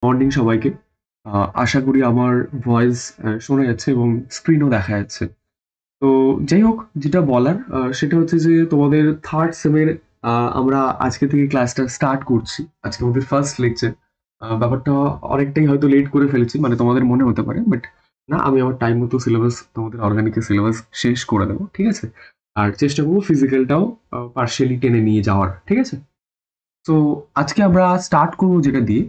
Morning সবাইকে। আশা করি আমার ভয়েস শোনা যাচ্ছে এবং স্ক্রিনও দেখা যাচ্ছে। তো যাই হোক, যেটা বলার সেটা হচ্ছে যে তোমাদের 3rd সেমের আমরা আজকে থেকে ক্লাসটা স্টার্ট করছি। আজকে আমাদের ফার্স্ট লেকচার। ব্যাপারটা অনেকটাই হয়তো লেট করে ফেলেছি, মানে তোমাদের মনে হতে পারে, বাট না, আমি আমার টাইম মতো সিলেবাস তোমাদের অর্গানিকের সিলেবাস শেষ করে দেবো, ঠিক আছে? আর চেষ্টা করবো ফিজিক্যালটাও পার্শিয়ালি টেনে নিয়ে যাওয়ার, ঠিক আছে? তো আজকে আমরা স্টার্ট করবো যেটা দিয়ে,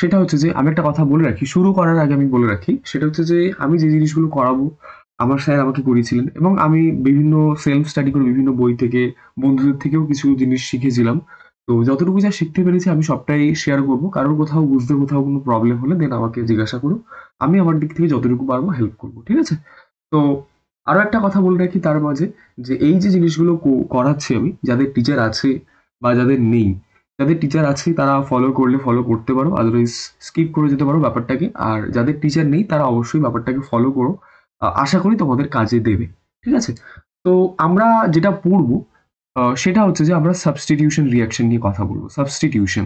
সেটা হচ্ছে যে আমি একটা কথা বলে রাখি, শুরু করার আগে আমি বলে রাখি, সেটা হচ্ছে যে আমি যে জিনিসগুলো করাবো আমার স্যার আমাকে করিয়েছিলেন এবং আমি বিভিন্ন সেলফ স্টাডি করে বিভিন্ন বই থেকে, বন্ধুদের থেকেও কিছু জিনিস শিখেছিলাম। তো যতটুকু যা শিখতে পেরেছি আমি সবটাই শেয়ার করবো। কারোর কোথাও বুঝতে কোথাও কোনো প্রবলেম হলে দেন আমাকে জিজ্ঞাসা করো। আমি আমার দিক থেকে যতটুকু পারবো হেল্প করবো, ঠিক আছে? তো আরো একটা কথা বলে রাখি তার মাঝে, যে এই যে জিনিসগুলো করাচ্ছি আমি, যাদের টিচার আছে বা যাদের নেই, যাদের টিচার আছে তারা ফলো করলে ফলো করতে পারো, আদারওয়াইজ স্কিপ করে যেতে পারো ব্যাপারটাকে। আর যাদের টিচার নেই তারা অবশ্যই ব্যাপারটাকে ফলো করো। আশা করি তোমাদের কাজে দেবে, ঠিক আছে? তো আমরা যেটা পড়বো সেটা হচ্ছে যে আমরা সাবস্টিটিউশন রিঅ্যাকশন নিয়ে কথা বলবো। সাবস্টিটিউশন,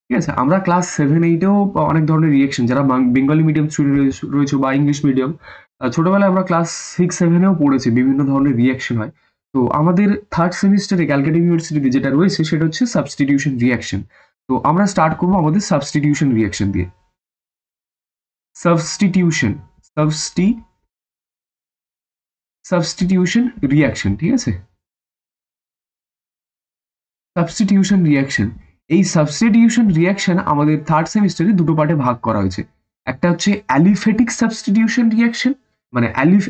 ঠিক আছে? আমরা ক্লাস 7-8-এও অনেক ধরনের রিঅ্যাকশন, যারা বেঙ্গলি মিডিয়াম স্টুডেন্ট রয়েছে বা ইংলিশ মিডিয়াম, ছোটবেলায় আমরা ক্লাস 6-7-এও পড়েছি বিভিন্ন ধরনের রিঅ্যাকশন হয়। তো আমাদের 3rd সেমিস্টারে ক্যালকাটা ইউনিভার্সিটিতে যেটা রয়েছে সেটা হচ্ছে সাবস্টিটিউশন রিঅ্যাকশন। তো আমরা স্টার্ট করবো আমাদের সাবস্টিটিউশন রিঅ্যাকশন দিয়ে। সাবস্টিটিউশন, সাবস্টিটিউশন রিঅ্যাকশন, ঠিক আছে? সাবস্টিটিউশন রিঅ্যাকশন, এই সাবস্টিটিউশন রিঅ্যাকশন আমাদের 3rd সেমিস্টারে দুটো পার্টে ভাগ করা হয়েছে। একটা হচ্ছে অ্যালিফ্যাটিক সাবস্টিটিউশন রিঅ্যাকশন, মানে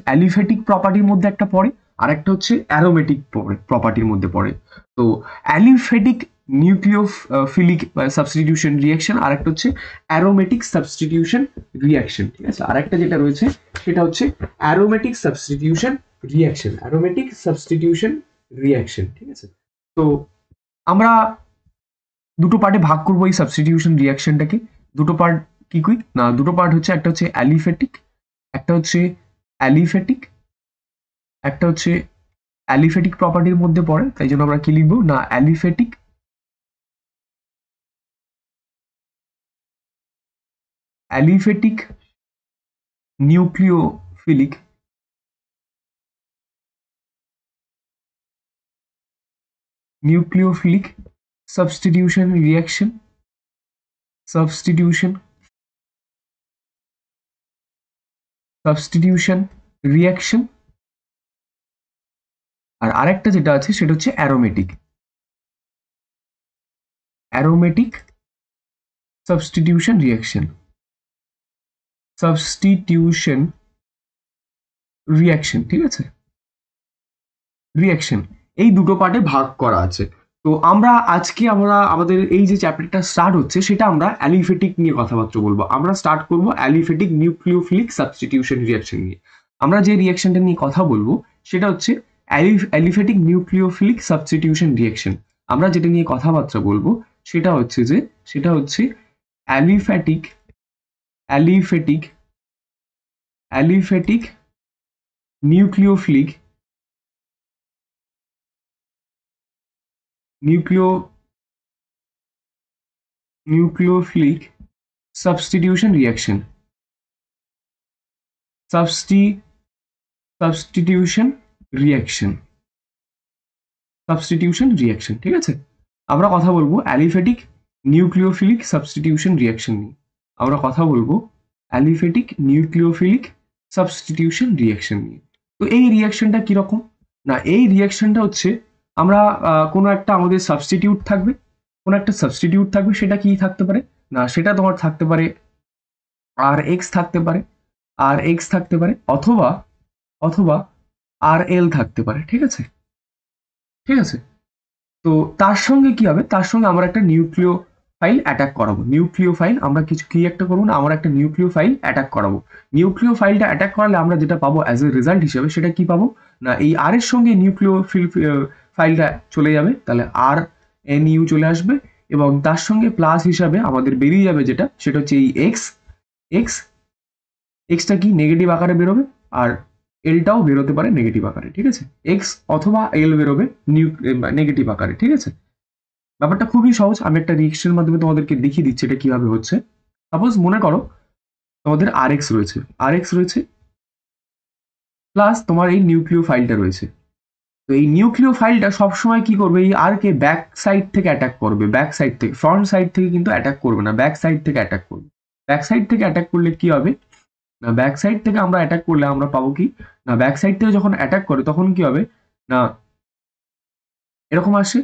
অ্যালিফ্যাটিক প্রপার্টির মধ্যে একটা পড়ে, আর একটা হচ্ছে অ্যারোমেটিক প্রপার্টির মধ্যে পড়ে। তো অ্যালিফ্যাটিক নিউক্লিওফিলিক সাবস্টিটিউশন রিঅ্যাকশন, আর একটা হচ্ছে অ্যারোমেটিক সাবস্টিটিউশন রিঅ্যাকশন, ঠিক আছে? আর একটা যেটা রয়েছে সেটা হচ্ছে aromatic substitution reaction, aromatic substitution reaction, ঠিক আছে? তো আমরা দুটো পার্টে ভাগ করবো এই সাবস্টিটিউশন রিঅ্যাকশনটাকে। দুটো পার্ট কি কই না, দুটো পার্ট হচ্ছে, একটা হচ্ছে অ্যালিফ্যাটিক, একটা হচ্ছে অ্যালিফ্যাটিক, একটা হচ্ছে অ্যালিফ্যাটিক প্রপার্টির মধ্যে পড়ে, তাই জন্য আমরা কি লিখবো না, aliphatic, aliphatic nucleophilic, nucleophilic substitution reaction, substitution substitution reaction. আর আরেকটা যেটা আছে সেটা হচ্ছে aromatic, aromatic substitution reaction, substitution reaction, ঠিক আছে? রিঅ্যাকশন, এই দুটো পার্টে ভাগ করা আছে। তো আজকে আমরা আমাদের এই যে চ্যাপ্টারটা স্টার্ট হচ্ছে সেটা আমরা অ্যালিফ্যাটিক নিয়ে কথাবার্তা বলবো। আমরা স্টার্ট করবো অ্যালিফ্যাটিক নিউক্লিওফিলিক সাবস্টিটিউশন রিঅ্যাকশন নিয়ে। আমরা যে রিঅ্যাকশনটা নিয়ে কথা বলবো সেটা হচ্ছে অ্যালিফ্যাটিক নিউক্লিওফিলিক সাবস্টিটিউশন রিঅ্যাকশন। আমরা যেটা নিয়ে কথাবার্তা বলবো সেটা হচ্ছে aliphatic aliphatic aliphatic nucleophilic nucleophilic substitution reaction, substitution reaction, substitution reaction, ঠিক আছে? আমরা কথা বলবো অ্যালিফ্যাটিক নিউক্লিওফিলিক সাবস্টিটিউশন রিঅ্যাকশন নিয়ে। আমরা কথা বলবো অ্যালিফ্যাটিক নিউক্লিওফিলিক সাবস্টিটিউশন রিঅ্যাকশন নিয়ে। তো এই রিঅ্যাকশনটা কিরকম না, এই রিঅ্যাকশনটা হচ্ছে আমরা কোনো একটা আমাদের সাবস্টিটিউট থাকবে, কোনো একটা সাবস্টিটিউট থাকবে, সেটা কি থাকতে পারে না, সেটা তোমার থাকতে পারে আর এক্স থাকতে পারে, আর এক্স থাকতে পারে, অথবা অথবা আর এল থাকতে পারে, ঠিক আছে? ঠিক আছে? তো তার সঙ্গে কি হবে, তার সঙ্গে আমরা একটা নিউক্লিও ফাইল অ্যাটাক করাবো। নিউক্লিও ফাইল আমরা কিছু কি একটা করবো না, আমরা একটা নিউক্লিও ফাইল অ্যাটাক করাবো। নিউক্লিও ফাইলটা অ্যাটাক করালে আমরা যেটা পাবো অ্যাজ এ রেজাল্ট হিসেবে, সেটা কি পাবো না, এই আর এর সঙ্গে নিউক্লিও ফাইলটা চলে যাবে, তাহলে আর এন ইউ চলে আসবে, এবং তার সঙ্গে প্লাস হিসাবে আমাদের বেরিয়ে যাবে যেটা, সেটা হচ্ছে এই এক্স। এক্স এক্সটা কি নেগেটিভ আকারে বেরোবে, আর এলটাও বেরোতে পারে নেগেটিভ আকারে, ঠিক আছে? এক্স অথবা এল বেরোবে নেগেটিভ আকারে, ঠিক আছে? ব্যাপারটা খুবই সহজ, আমি একটা রিঅ্যাকশনের মাধ্যমে তোমাদেরকে দেখিয়ে দিচ্ছি এটা কিভাবে হচ্ছে। সাপোজ মনে করো তোমাদের আরএক্স রয়েছে প্লাস তোমার এই নিউক্লিও ফাইলটা রয়েছে। তো এই নিউক্লিও ফাইলটা সবসময় কি করবে, এই আরকে ব্যাক সাইড থেকে অ্যাটাক করবে, ব্যাক সাইড থেকে, ফ্রন্ট সাইড থেকে কিন্তু অ্যাটাক করবে না, ব্যাক সাইড থেকে অ্যাটাক করবে। ব্যাক সাইড থেকে অ্যাটাক করলে কি হবে না, ব্যাক সাইড থেকে আমরা অ্যাটাক করলে আমরা পাবো কি না, ব্যাক সাইড থেকে যখন অ্যাটাক করে তখন কি হবে না, এরকম আসে,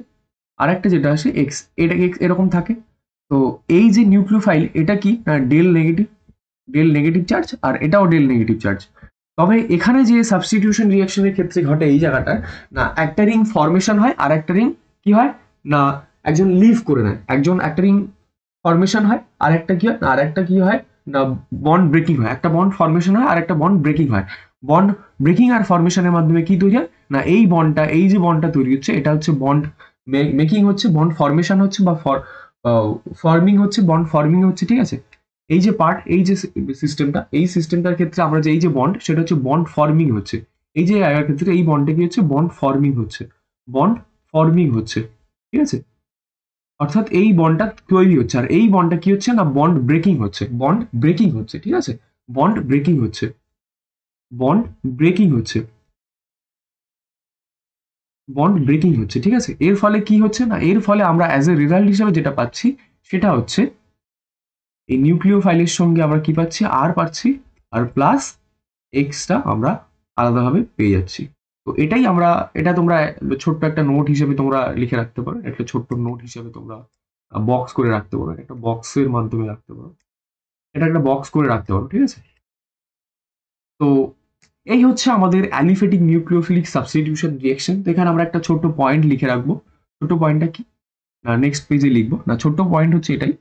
আর একটা যেটা আসে এক্স, এটা এক্স এরকম থাকে। তো এই যে নিউক্লিওফাইল এটা কি না, ডেল নেগেটিভ চার্জ, আর এটাও ডেল নেগেটিভ চার্জ। তবে এখানে যে সাবস্টিটিউশন রিঅ্যাকশনের ক্ষেত্রে ঘটে এই জায়গাটা না, একটা রিং ফরমেশন হয় আর একটা রিং কি হয় না, একজন লিভ করে নেয়, একটা রিং ফরমেশন হয় আর একটা কি হয় না, আর একটা কি হয় না, বন্ড ব্রেকিং হয়। একটা বন্ড ফরমেশন হয় আর একটা বন্ড ব্রেকিং হয়। বন্ড ব্রেকিং আর ফরমেশনের মাধ্যমে কি তৈরি হয় না, এই বন্ডটা, এই যে বন্ডটা তৈরি হচ্ছে এটা হচ্ছে বন্ড মেকিং হচ্ছে, বন্ড ফরমেশন হচ্ছে, বা ফর্মিং হচ্ছে, বন্ড ফর্মিং হচ্ছে, ঠিক আছে। এই যে পার্ট, এই যে সিস্টেমটা, এই সিস্টেমটার ক্ষেত্রে আমরা যে এই যে বন্ড, সেটা হচ্ছে বন্ড ফর্মিং হচ্ছে। এই যে জায়গার ক্ষেত্রে এই বন্ডটা কি হচ্ছে, বন্ড ফর্মিং হচ্ছে, বন্ড ফর্মিং হচ্ছে, ঠিক আছে। অর্থাৎ এই বন্ডটা তৈরি হচ্ছে, আর এই বন্ডটা কি হচ্ছে না, বন্ড ব্রেকিং হচ্ছে, বন্ড ব্রেকিং হচ্ছে, ঠিক আছে, বন্ড ব্রেকিং হচ্ছে, বন্ড ব্রেকিং হচ্ছে, বন্ড ব্রেকিং হচ্ছে, ঠিক আছে। এর ফলে কি হচ্ছে না, এর ফলে আমরা অ্যাজ এ রেজাল্ট হিসেবে যেটা পাচ্ছি সেটা হচ্ছে এই নিউক্লিওফাইলের সঙ্গে আমরা কি পাচ্ছি, আর পাচ্ছি, আর প্লাস এক্সটা আমরা আলাদাভাবে পেয়ে যাচ্ছি। তো এটাই আমরা, এটা তোমরা ছোট্ট একটা নোট হিসেবে তোমরা লিখে রাখতে পারো, একটা ছোট্ট নোট হিসেবে তোমরা বক্স করে রাখতে পারো, একটা বক্সের মাধ্যমে রাখতে পারো, এটা একটা বক্স করে রাখতে পারো, ঠিক আছে। তো এই হচ্ছে আমাদের অ্যালিফেটিক নিউক্লিওফিলিক সাবস্টিটিউশন রিঅ্যাকশন। তো এখানে আমরা একটা ছোট্ট পয়েন্ট লিখে রাখবো। ছোট্ট পয়েন্টটা কি না, নেক্সট পেজে লিখবো না, ছোট্ট পয়েন্ট হচ্ছে এটাই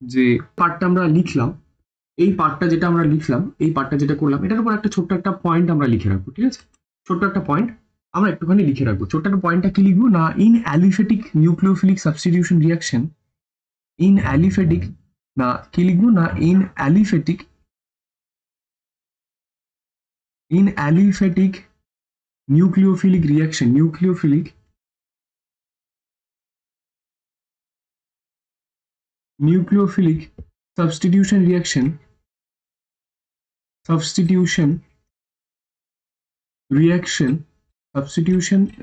যে পার্টটা আমরা লিখলাম, এই পার্টটা যেটা আমরা লিখলাম, এই পার্টটা যেটা করলাম, এটার উপর একটা ছোট্ট একটা পয়েন্ট আমরা লিখে রাখবো, ঠিক আছে। ছোট্ট একটা পয়েন্ট আমরা একটুখানি লিখে রাখবো। ছোট্ট একটা পয়েন্টটা কি লিখবো না, in aliphatic nucleophilic substitution reaction, in aliphatic না কি লিখবো না, in aliphatic nucleophilic reaction, nucleophilic substitution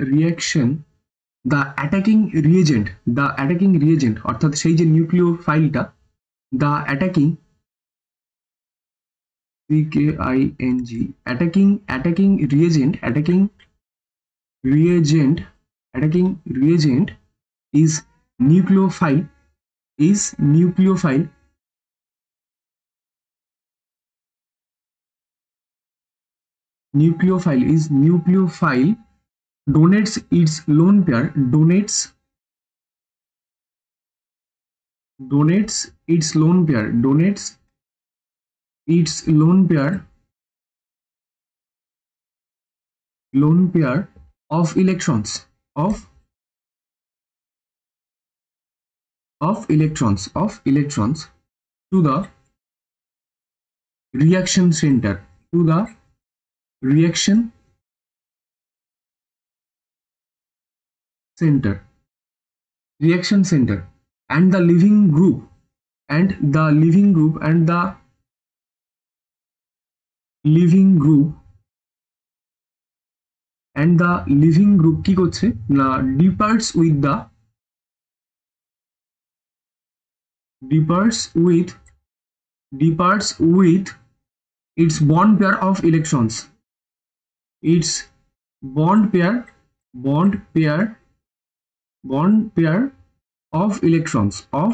reaction, the attacking reagent অর্থাৎ সেই যে নিউক্লিওফাইলটা, the attacking attacking reagent is nucleophile donates its lone pair of electrons to the reaction center, and the leaving group কি করছে না, departs with its bond pair of electrons, of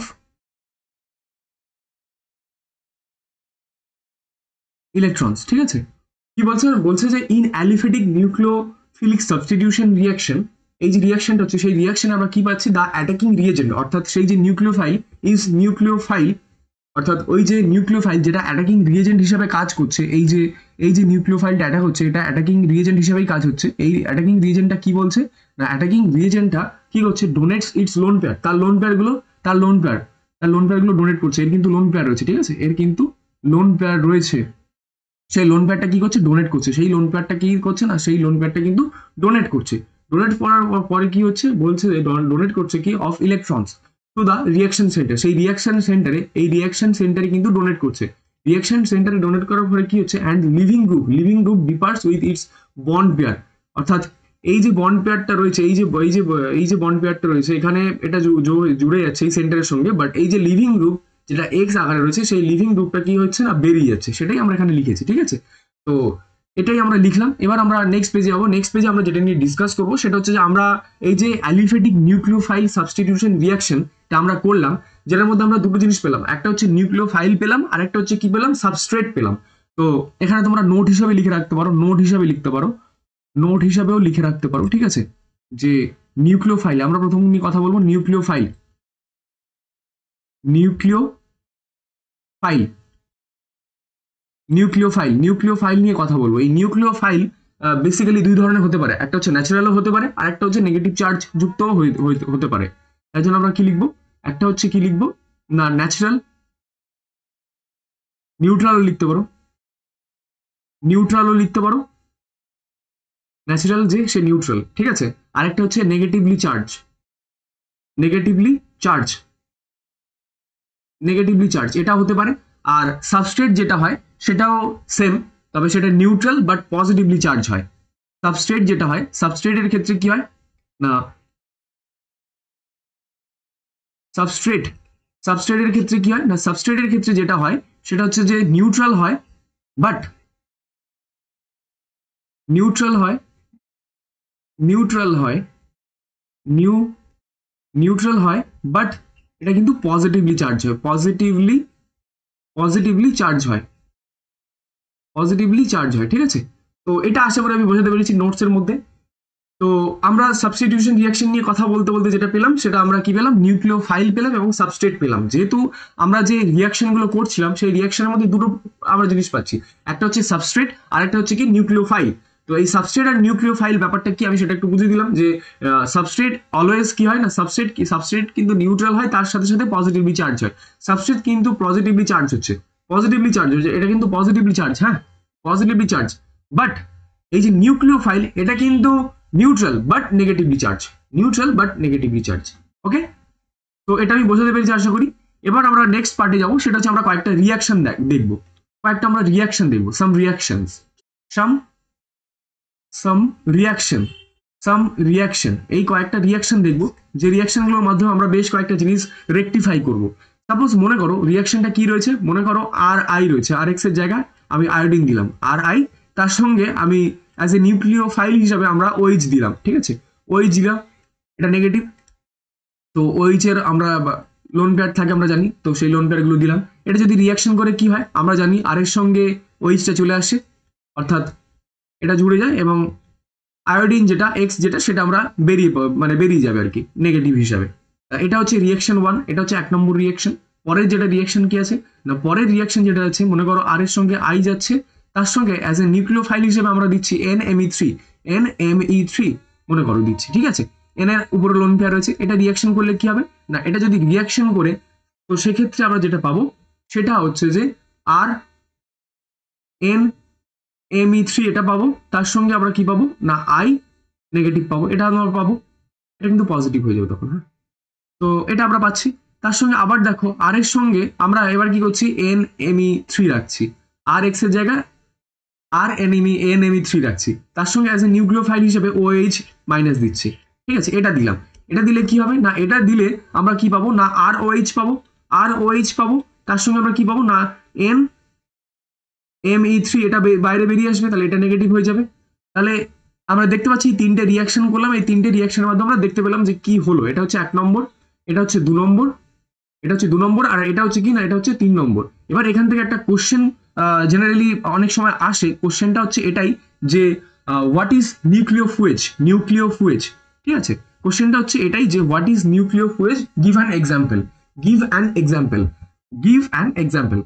electrons, ঠিক আছে। কি বলছে যে in aliphatic nucleophilic substitution reaction, এই যে রিঅ্যাকশনটা হচ্ছে সেই রিঅ্যাকশনে আমরা কি পাচ্ছি, দা অ্যাটাকিং রিএজেন্ট, অর্থাৎ সেই যে নিউক্লিওফাইল অর্থাৎ ওই যে নিউক্লিওফাইল যেটা অ্যাটাকিং রিএজেন্ট হিসেবে কাজ করছে, এই যে নিউক্লিওফাইলটা অ্যাটাক হচ্ছে, এটা অ্যাটাকিং রিএজেন্ট হিসেবেই কাজ হচ্ছে। এই অ্যাটাকিং রিএজেন্টটা কি বলছে না, অ্যাটাকিং রিএজেন্টটা কি করছে, ডোনেটস ইটস লোন পেয়ার, তার লোন পেয়ারগুলো ডোনেট করছে। এর কিন্তু লোন পেয়ার রয়েছে, ঠিক আছে, এর কিন্তু লোন পেয়ার রয়েছে। সেই লোন পেয়ারটা কি করছে, ডোনেট করছে। সেই লোন পেয়ারটা কি করছে না, সেই লোন পেয়ারটা কিন্তু ডোনেট করছে। ডোনেট করার পরে কি হচ্ছে, বলছে ডোনেট করছে কি, of electrons. To the reaction centre. সেই রিয়াকশন সেন্টারে কিন্তু ডোনেট করছে। রিয়াকশন সেন্টারে ডোনেট করার পরে কি হচ্ছে, and leaving group departs with its bond pair. অর্থাৎ এই যে বন্ড পেয়ারটা রয়েছে, এই যে বন্ড পেয়ারটা রয়েছে এখানে, এটা জুড়ে যাচ্ছে এই সেন্টারের সঙ্গে, বাট এই যে লিভিং গ্রুপ যেটা এক্স আকারে রয়েছে, সেই লিভিং গ্রুপটা কি হচ্ছে না, বেরিয়ে যাচ্ছে। সেটাই আমরা এখানে লিখেছি, ঠিক আছে। তো এটাই আমরা লিখলাম। এবার আমরা নেক্সট পেজে যাবো। নেক্সট পেজে আমরা যেটা নিয়ে ডিসকাস করবো সেটা হচ্ছে যে আমরা এই যে অ্যালিফেটিক নিউক্লিওফাইল সাবস্টিটিউশন রিয়াকশনটা আমরা করলাম, যেটার মধ্যে আমরা দুটো জিনিস পেলাম, একটা হচ্ছে নিউক্লিওফাইল পেলাম, আর একটা হচ্ছে কি পেলাম, সাবস্ট্রেট পেলাম। তো এখানে তোমরা নোট হিসাবে লিখে রাখতে পারো, নোট হিসাবেও লিখে রাখতে পারো, ঠিক আছে, যে নিউক্লিওফাইল, আমরা প্রথম নিয়ে কথা বলবো নিউক্লিওফাইল নিয়ে কথা বলবো। এই নিউক্লিওফাইল বেসিক্যালি দুই ধরনের হতে পারে, একটা হচ্ছে ন্যাচারালও হতে পারে, আর একটা হচ্ছে নেগেটিভ চার্জ যুক্ত হতে পারে। তাই জন্য আমরা কি লিখবো, একটা হচ্ছে কি লিখবো না, ন্যাচারাল, নিউট্রালও লিখতে পারো, ন্যাচারাল যে সে নিউট্রাল, ঠিক আছে। আরেকটা হচ্ছে নেগেটিভলি চার্জ, এটা হতে পারে। আর সাবস্ট্রেট যেটা হয় সেটাও সেম, তবে সেটা নিউট্রাল বাট পজিটিভলি চার্জ হয়। সাবস্ট্রেটের ক্ষেত্রে কি হয় না, সাবস্ট্রেটের ক্ষেত্রে যেটা হয় সেটা হচ্ছে যে নিউট্রাল হয়, বাট বাট এটা কিন্তু পজিটিভলি চার্জ হয়, ঠিক আছে। তো এটা আশা করি আমি বোঝাতে পেরেছি নোটস এর মধ্যে। তো আমরা সাবস্টিটিউশন রিয়াকশন নিয়ে কথা বলতে বলতে যেটা পেলাম, সেটা আমরা কি পেলাম, নিউক্লিওফাইল পেলাম এবং সাবস্ট্রেট পেলাম। যেহেতু আমরা যে রিয়াকশন গুলো করছিলাম সেই রিয়াকশনের মধ্যে দুটো আমরা জিনিস পাচ্ছি, একটা হচ্ছে সাবস্ট্রেট আর একটা হচ্ছে কি নিউক্লিওফাইল। তো এই সাবস্ট্রেট আর নিউক্লিওফাইল ব্যাপারটা কি আমি সেটা একটু বুঝিয়ে দিলাম, যে সাবস্ট্রেট অলওয়েজ কি হয় না, সাবস্ট্রেট কিন্তু নিউট্রাল হয়, তার সাথে সাথে পজিটিভলি চার্জ হয়। সাবস্ট্রেট কিন্তু পজিটিভলি চার্জ হচ্ছে, এটা কিন্তু পজিটিভলি চার্জ, বাট এই যে নিউক্লিওফাইল এটা কিন্তু নিউট্রাল বাট নেগেটিভলি চার্জ, ওকে। তো এটা আমি বোঝাতে পেরেছি আশা করি। এবার আমরা নেক্সট পার্টে যাবো, সেটা হচ্ছে আমরা কয়েকটা রিয়াকশন দেখবো, সাম রিয়াকশন, এই কয়েকটা রিয়াকশন দেখবো, যে রিয়াকশনগুলোর মাধ্যমে আমরা বেশ কয়েকটা জিনিস রেকটিফাই করব। সাপোজ মনে করো রিয়াকশনটা কি রয়েছে, মনে করো আর আই রয়েছে, আর এক্স এর জায়গায় আমি আয়োডিন দিলাম, আর আই, তার সঙ্গে আমি অ্যাজ এ নিউক্লিওফাইল হিসাবে আমরা ওইচ দিলাম, ঠিক আছে, ওইচ দিলাম, এটা নেগেটিভ। তো ওইচ এর আমরা লোন পেয়ার থাকে আমরা জানি, তো সেই লোন পেয়ার গুলো দিলাম। এটা যদি রিয়াকশন করে কি হয় আমরা জানি, আর এর সঙ্গে ওইচটা চলে আসে, অর্থাৎ এটা জুড়ে যায় এবং আয়োডিন যেটা এক্স যেটা সেটা আমরা বেরিয়ে যাবে আর কি নেগেটিভ হিসাবে। এটা হচ্ছে রিয়াকশন 1, এটা হচ্ছে 1 নম্বর রিয়াকশন। পরের যেটা রিয়াকশন কি আছে না, পরের রিয়াকশন যেটা আছে, মনে করো আর এর সঙ্গে আই যাচ্ছে, তার সঙ্গে অ্যাজ এ নিউক্লিওফাইল হিসেবে আমরা দিচ্ছি NMe3 মনে করো দিচ্ছি, ঠিক আছে। এন এর উপরে লোন পেয়ার রয়েছে, এটা রিয়াকশন করলে কি হবে না, এটা যদি রিয়াকশন করে, তো সেক্ষেত্রে আমরা যেটা পাবো সেটা হচ্ছে যে আর NMe3 এটা পাবো, তার সঙ্গে আমরা কি পাবো না আই নেগেটিভ পাবো, এটা আমরা পাবো, এটা কিন্তু পজিটিভ হয়ে যাবে তখন, হ্যাঁ। তো এটা আমরা পাচ্ছি। তার সঙ্গে আবার দেখো আর এর সঙ্গে আমরা এবার কি করছি, NMe3 রাখছি, আর এক্স এর জায়গায় আর NMe3 রাখছি, তার সঙ্গে অ্যাজ এ নিউক্লিওফাইল হিসেবে OH মাইনাস দিচ্ছি, ঠিক আছে। এটা দিলাম, এটা দিলে কি হবে না, এটা দিলে আমরা কি পাবো না ROH পাবো, তার সঙ্গে আমরা কি পাবো না NMe3, এটা বাইরে বেরিয়ে আসবে, তাহলে এটা নেগেটিভ হয়ে যাবে। তাহলে আমরা দেখতে পাচ্ছি তিনটে রিয়াকশন করলাম, এই তিনটে রিয়াকশনের মাধ্যমে আমরা দেখতে পেলাম যে কি হলো। এটা হচ্ছে 1 নম্বর, এটা হচ্ছে 2 নম্বর, আর এটা হচ্ছে কি না, এটা হচ্ছে 3 নম্বর। এবার এখান থেকে একটা কোশ্চেন জেনারেলি অনেক সময় আসে, কোশ্চেনটা হচ্ছে এটাই যে হোয়াট ইজ নিউক্লিওফুয়েজ, ঠিক আছে। কোশ্চেনটা হচ্ছে এটাই যে what is nucleofuge, give an example.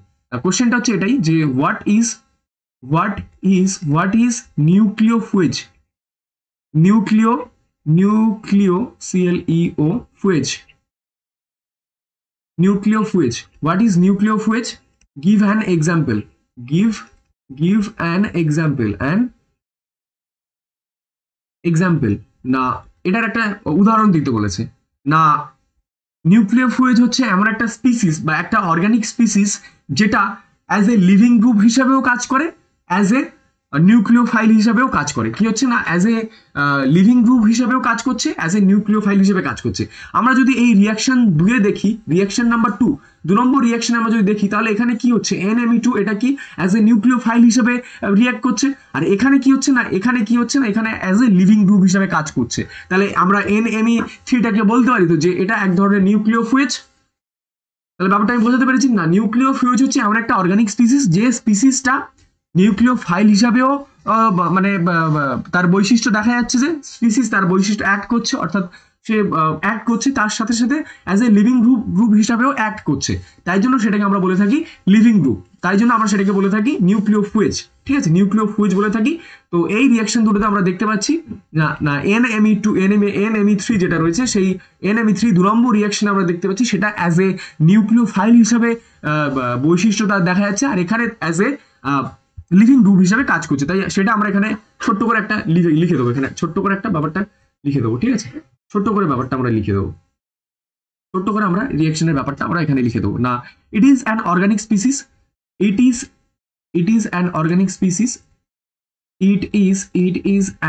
কোশ্চেনটা হচ্ছে এটাই যে what is nucleofuge, nucleofuge, what is nucleofuge, give an example, give an example না, এটার একটা উদাহরণ দিতে বলেছে না, নিউক্লিওফুয়েজ হচ্ছে এমন একটা স্পিসিস বা একটা অর্গানিক স্পিসিস যেটা অ্যাজ এ লিভিং গ্রুপ হিসাবেও কাজ করে, অ্যাজ এ নিউক্লিওফাইল হিসাবেও কাজ করে। কি হচ্ছে না, অ্যাজ এ লিভিং গ্রুপ হিসাবেও কাজ করছে, অ্যাজ এ নিউক্লিওফাইল হিসেবে কাজ করছে। আমরা যদি এই রিয়াকশন দুয়ে দেখি, রিয়াকশন নাম্বার 2, 2 নম্বর রিয়াকশন আমরা যদি দেখি, তাহলে এখানে কি হচ্ছে, NMe2 এটা কি অ্যাজ এ নিউক্লিওফাইল হিসেবে রিয়াক্ট করছে, আর এখানে কি হচ্ছে না, এখানে কি হচ্ছে না, এখানে অ্যাজ এ লিভিং গ্রুপ হিসেবে কাজ করছে। তাহলে আমরা NMe3টাকে বলতে পারি তো যে এটা এক ধরনের নিউক্লিওফুয়েজ। তাহলে ব্যাপারটা আমি বোঝাতে পেরেছি না? নিউক্লিওফিউজ হচ্ছে এমন একটা অর্গানিক স্পিসিস যে স্পিসিসটা নিউক্লিওফাইল হিসাবেও মানে তার বৈশিষ্ট্য দেখা যাচ্ছে যে স্পিসিস তার বৈশিষ্ট্য অ্যাক্ট করছে, অর্থাৎ সে অ্যাক্ট করছে, তার সাথে সাথে অ্যাজ এ লিভিং গ্রুপ হিসাবেও অ্যাক্ট করছে। তাই জন্য সেটাকে আমরা বলে থাকি লিভিং গ্রুপ, তাই জন্য আমরা সেটাকে বলে থাকি নিউক্লিওফুয়েজ। ঠিক আছে, নিউক্লিওফুয়েজ বলে থাকি। তো এই রিয়াকশন দুটোতে আমরা দেখতে পাচ্ছি না NMe2 NMe3 যেটা রয়েছে, সেই NMe3 2 নম্বর রিয়াকশনে আমরা দেখতে পাচ্ছি সেটা অ্যাজ এ নিউক্লিওফাইল হিসাবে বৈশিষ্ট্যটা দেখা যাচ্ছে, আর এখানে অ্যাজ এ লিভিং গ্রুপ হিসাবে কাজ করছে। তাই সেটা আমরা এখানে ছোট্ট করে একটা লিখে দেবো, এখানে ছোট্ট করে একটা ব্যাপারটা লিখে দেবো। ঠিক আছে, ছোট্ট করে ব্যাপারটা আমরা লিখে দেবো, ছোট্ট করে আমরা রিয়াকশনের ব্যাপারটা আমরা এখানে লিখে দেবো। না, it is an organic species, it is an organic species, it is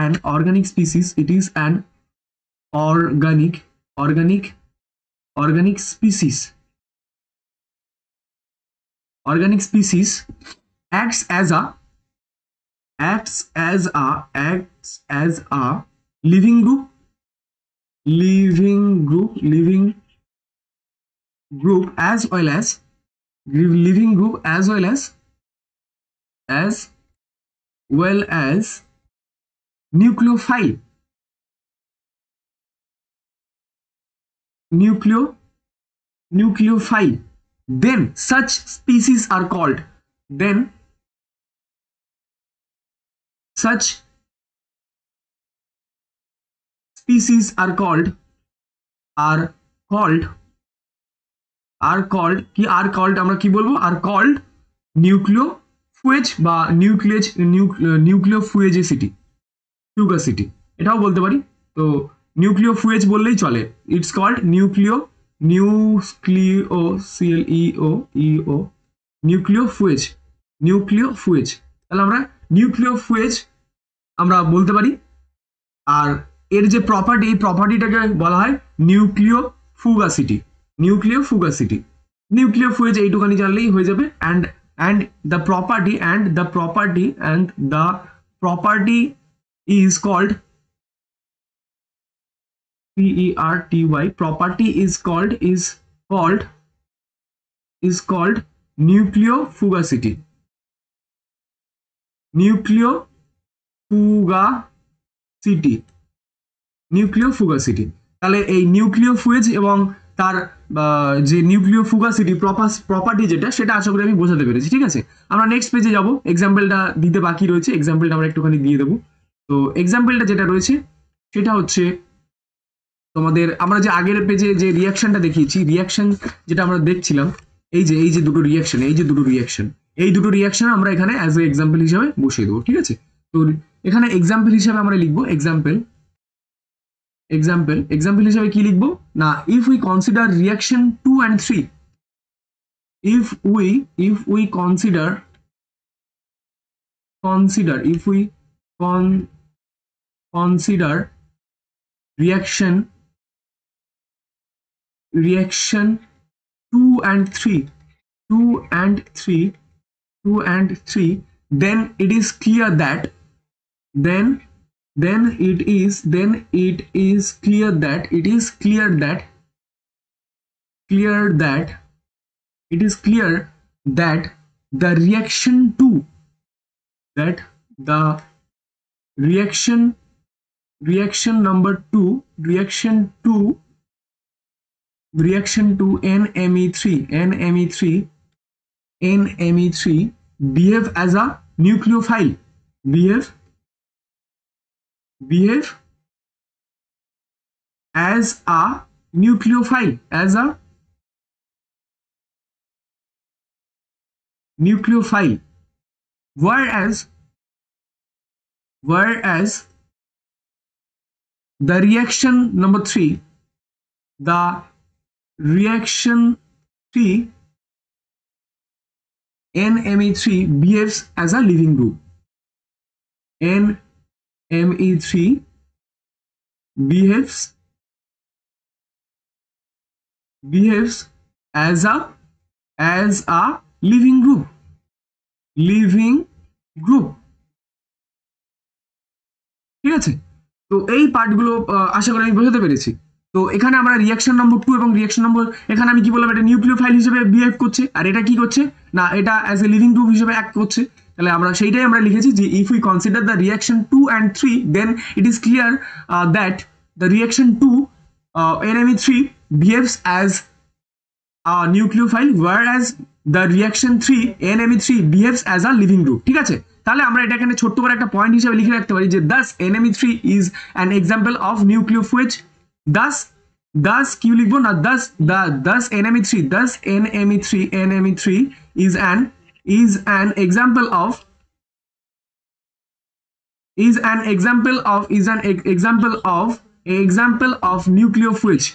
an organic species, it is an organic species, organic species acts as a living group as well as nucleophile, then such species are called আমরা কি বলবো, are called নিউক্লিওফুয়েজ বা নিউক্লিওফুয়েজিসিটি, ফিউগাসিটি এটাও বলতে পারি। তো নিউক্লিওফুয়েজ বললেই চলে, ইটস কল্ড নিউক্লিওফুয়েজ। তাহলে আমরা নিউক্লিওফুয়েজ আমরা বলতে পারি। আর এর যে প্রপার্টি, এই প্রপার্টিটাকে বলা হয় নিউক্লিওফুগাসিটি। নিউক্লিওফুয়েজ এইটুখানি জানলেই হয়ে যাবে। and the property is called nucleofugacity. তাহলে এই নিউক্লিওফুয়েজ এবং তার যে নিউক্লিওফুগাসিটি প্রপার্টি যেটা, সেটা আশা করি আমি বোঝাতে পেরেছি। ঠিক আছে, আমরা নেক্সট পেজে যাব। এক্সাম্পলটা দিতে বাকি রয়েছে, এক্সাম্পলটা আমরা একটুখানি দিয়ে দেবো। তো এক্সাম্পলটা যেটা রয়েছে সেটা হচ্ছে তোমাদের, আমরা যে আগের পেজে যে রিয়াকশনটা দেখিয়েছি, রিয়াকশন যেটা আমরা দেখছিলাম, এই যে দুটো রিয়াকশন আমরা এখানে অ্যাজ এ এক্সাম্পল হিসাবে বসিয়ে দেবো। ঠিক আছে, তো এখানে এক্সাম্পল হিসাবে আমরা লিখবো এক্সাম্পল হিসাবে কি লিখবো না, if we consider reaction 2 and 3, if we consider reaction 2 and 3, then it is clear that the reaction 2 NMe3 behave as a nucleophile, behave as a nucleophile, whereas the reaction number 3, the reaction 3 NMe3 behaves as a living group. NMe3 behaves as a living group. ঠিক আছে, তো এই পার্টগুলো আশা করি আমি বোঝাতে পেরেছি। তো এখানে আমরা রিঅ্যাকশন নম্বর 2 এবং রিঅ্যাকশন নম্বর, এখানে আমি কি বললাম, এটা নিউক্লিওফাইল হিসেবে বিহেভ করছে, আর এটা কি করছে না, এটা অ্যাজ এ লিভিং গ্রুপ হিসেবে অ্যাক্ট করছে। তাহলে আমরা সেইটাই আমরা লিখেছি যে if we consider the reaction 2 and 3 then it is clear that the reaction 2 NMe3 behaves as a nucleophile whereas the reaction 3 NMe3 behaves as a living group। ঠিক আছে, তাহলে আমরা এটা এখানে ছোট্ট করে একটা পয়েন্ট হিসেবে লিখে রাখতে পারি যে thus NMe3 is an example of nucleophage, thus কি লিখবো না, thus NMe3 is an example of nucleophage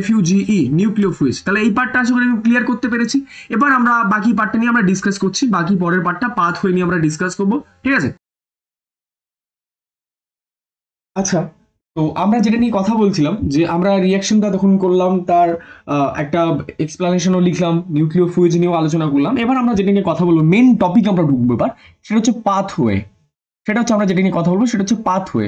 FUGE nucleophage। তাহলে এই পার্টটা আশা করি আমি ক্লিয়ার করতে পেরেছি। এবার আমরা বাকি পার্টটা নিয়ে আমরা ডিসকাস করছি, বাকি পরের পার্টটা পাথওয়ে নিয়ে আমরা ডিসকাস করব। ঠিক আছে, আচ্ছা, তো আমরা যেটা নিয়ে কথা বলছিলাম যে আমরা রিঅ্যাকশনটা তখন করলাম, তার একটা এক্সপ্লানেশনও লিখলাম, নিউক্লিওফুয়েজ নিয়েও আলোচনা করলাম। এবার আমরা যেটা নিয়ে কথা বলবো, মেন টপিক আমরা ঢুকবো এবার, সেটা হচ্ছে পাথওয়ে। সেটা হচ্ছে আমরা যেটা নিয়ে কথা বলবো সেটা হচ্ছে পাথওয়ে।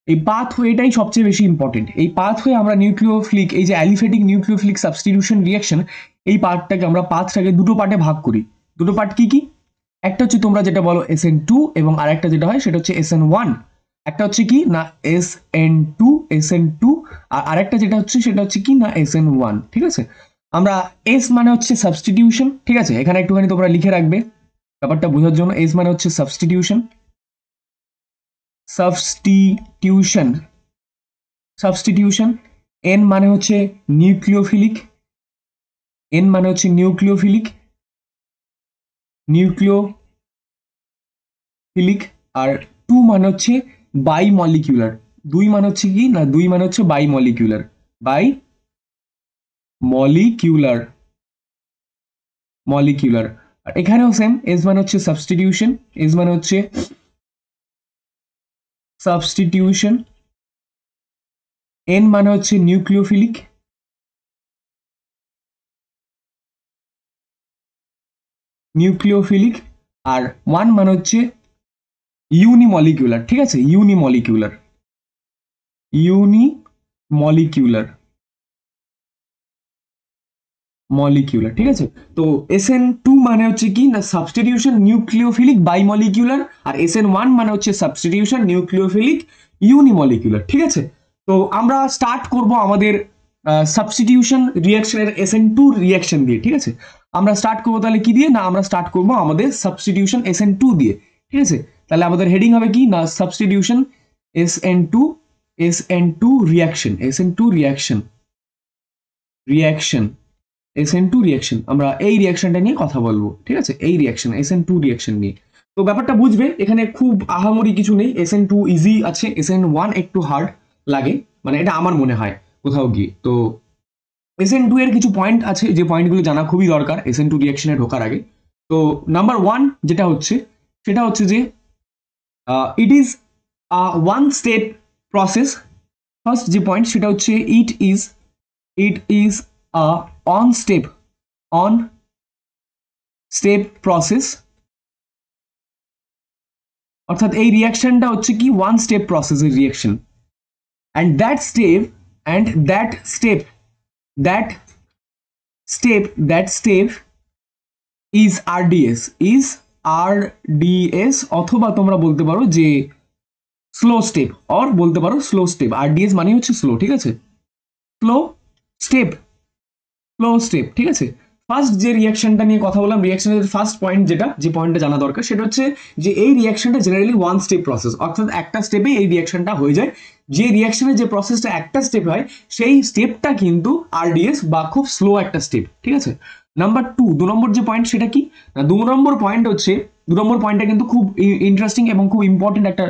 এই পাথওয়েটাই সবচেয়ে বেশি ইম্পর্টেন্ট। এই পাথওয়ে আমরা নিউক্লিওফিলিক, এই যে অ্যালিফ্যাটিক নিউক্লিওফিলিক সাবস্টিটিউশন রিঅ্যাকশন, এই পার্টটাকে আমরা পাথটাকে দুটো পার্টে ভাগ করি। দুটো পার্ট কি কি? একটা হচ্ছে তোমরা যেটা বলো SN2 এবং আরেকটা যেটা হয় সেটা হচ্ছে SN1। একটা হচ্ছে কি না SN2 আর আরেকটা যেটা হচ্ছে সেটা হচ্ছে কি না SN1। ঠিক আছে, আমরা S মানে হচ্ছে সাবস্টিটিউশন। ঠিক আছে, এখানে একটুখানি তোমরা লিখে রাখবে ব্যাপারটা বোঝার জন্য। S মানে হচ্ছে সাবস্টিটিউশন, N মানে হচ্ছে নিউক্লিওফিলিক, আর 2 মানে হচ্ছে বাইমলিকিউলার। 2 মানে হচ্ছে কি না, 2 মানে হচ্ছে বাইমলিকিউলার। আর এখানেও সেম, S মানে হচ্ছে সাবস্টিটিউশন, N মানে হচ্ছে নিউক্লিওফিলিক, আর 1 মানে হচ্ছে ইউনিমলিকিউলার। ঠিক আছে, ইউনিমলিকিউলার। ঠিক আছে, তো SN2 মানে হচ্ছে কি না সাবস্টিটিউশন নিউক্লিওফিলিক বাইমলিকিউলার, আর SN1 মানে হচ্ছে সাবস্টিটিউশন নিউক্লিওফিলিক ইউনিমলিকিউলার। ঠিক আছে, তো আমরা স্টার্ট করব আমাদের সাবস্টিটিউশন রিঅ্যাকশনের SN2 রিঅ্যাকশন দিয়ে। ঠিক আছে, আমরা স্টার্ট করবো তাহলে কি দিয়ে না, আমরা স্টার্ট করবো আমাদের সাবস্টিটিউশন SN2 দিয়ে। ঠিক আছে, তাহলে আমাদের হেডিং হবে কি না সাবস্টিটিউশন SN2 রিঅ্যাকশন। আমরা এই রিঅ্যাকশনটা নিয়ে কথা বলবো। ঠিক আছে, এই রিঅ্যাকশন SN2 রিঅ্যাকশন নিয়ে। তো ব্যাপারটা বুঝবে, এখানে খুব আহামরি কিছু নেই। SN2 ইজি আছে, SN1 একটু হার্ড লাগে, মানে এটা আমার মনে হয় কোথাও গিয়ে। তো SN2 এর কিছু পয়েন্ট আছে যে পয়েন্টগুলো জানা খুবই দরকার SN2 রিঅ্যাকশনে ঢোকার আগে। তো নাম্বার 1 যেটা হচ্ছে সেটা হচ্ছে যে it is one step process. First যে পয়েন্ট সেটা হচ্ছে it is on step process, অর্থাৎ এই রিঅ্যাকশনটা হচ্ছে কি ওয়ান স্টেপ প্রসেসের reaction. and that step is RDS, অথবা তোমরা বলতে পারো যে স্লো স্টেপ, অর বলতে পারো স্লো স্টেপ। RDS মানে হচ্ছে স্লো। ঠিক আছে, স্লো স্টেপ। ঠিক আছে, ফার্স্ট যে রিঅ্যাকশনটা নিয়ে কথা বললাম, রিঅ্যাকশনের ফার্স্ট পয়েন্ট যে পয়েন্টটা জানা দরকার সেটা হচ্ছে যে এই রিঅ্যাকশনটা জেনারেলি ওয়ান স্টেপ প্রসেস, অর্থাৎ একটা স্টেপে এই রিঅ্যাকশনটা হয়ে যায়। যে রিঅ্যাকশনের যে প্রসেসটা একটা স্টেপ হয় সেই স্টেপটা কিন্তু RDS বা খুব স্লো একটা স্টেপ। ঠিক আছে, নাম্বার 2, 2 নম্বর যে পয়েন্ট সেটা কি না, 2 নম্বর পয়েন্ট হচ্ছে, 2 নম্বর পয়েন্টটা কিন্তু খুব ইন্টারেস্টিং এবং খুব ইম্পর্টেন্ট একটা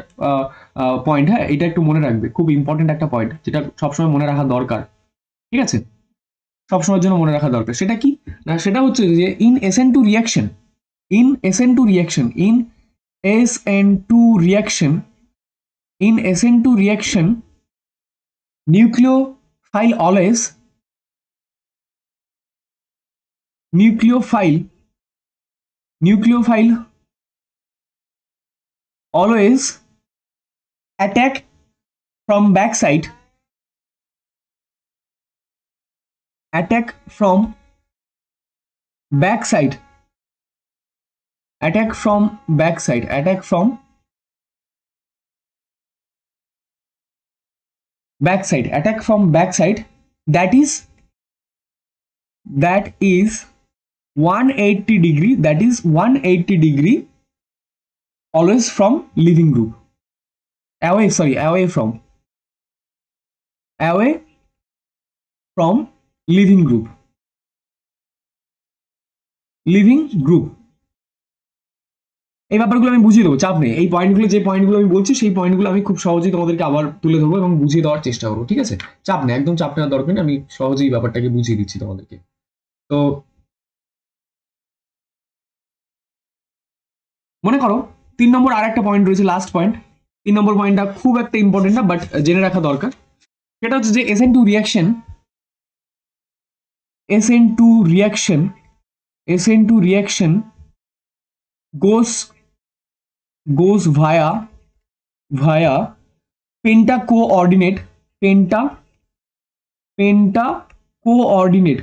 পয়েন্ট। হ্যাঁ, এটা একটু মনে রাখবে, খুব ইম্পর্টেন্ট একটা পয়েন্ট যেটা সবসময় মনে রাখা দরকার, ঠিক আছে, সবসময়ের জন্য মনে রাখা দরকার। সেটা কি না, সেটা হচ্ছে যে in SN two reaction, in SN2 reaction, in SN2 reaction, in SN2 reaction, nucleophile always, nucleophile always attack from backside, attack from backside, attack from backside, attack from backside, attack from backside, that is 180 degree, that is 180 degree always from leaving group, away, sorry, away from leaving group, living group. এই ব্যাপারগুলো আমি বুঝিয়ে দেবো, চাপ নেই। এই পয়েন্টগুলো, যে পয়েন্টগুলো আমি বলছি সেই পয়েন্টগুলো আমি খুব সহজেই তোমাদেরকে আবার তুলে ধরবো এবং বুঝিয়ে দেওয়ার চেষ্টা করবো, ঠিক আছে, চাপ নেই, একদম চাপ নেওয়ার দরকার নেই, আমি সহজেই ব্যাপারটাকে বুঝিয়ে দিচ্ছি তোমাদেরকে। তো মনে করো 3 নম্বর আর একটা পয়েন্ট রয়েছে, লাস্ট পয়েন্ট। 3 নম্বর পয়েন্টটা খুব একটা ইম্পর্টেন্ট না, বাট জেনে রাখা দরকার। সেটা হচ্ছে যে SN2 reaction, SN2 reaction, SN2 reaction goes via penta coordinate, penta coordinate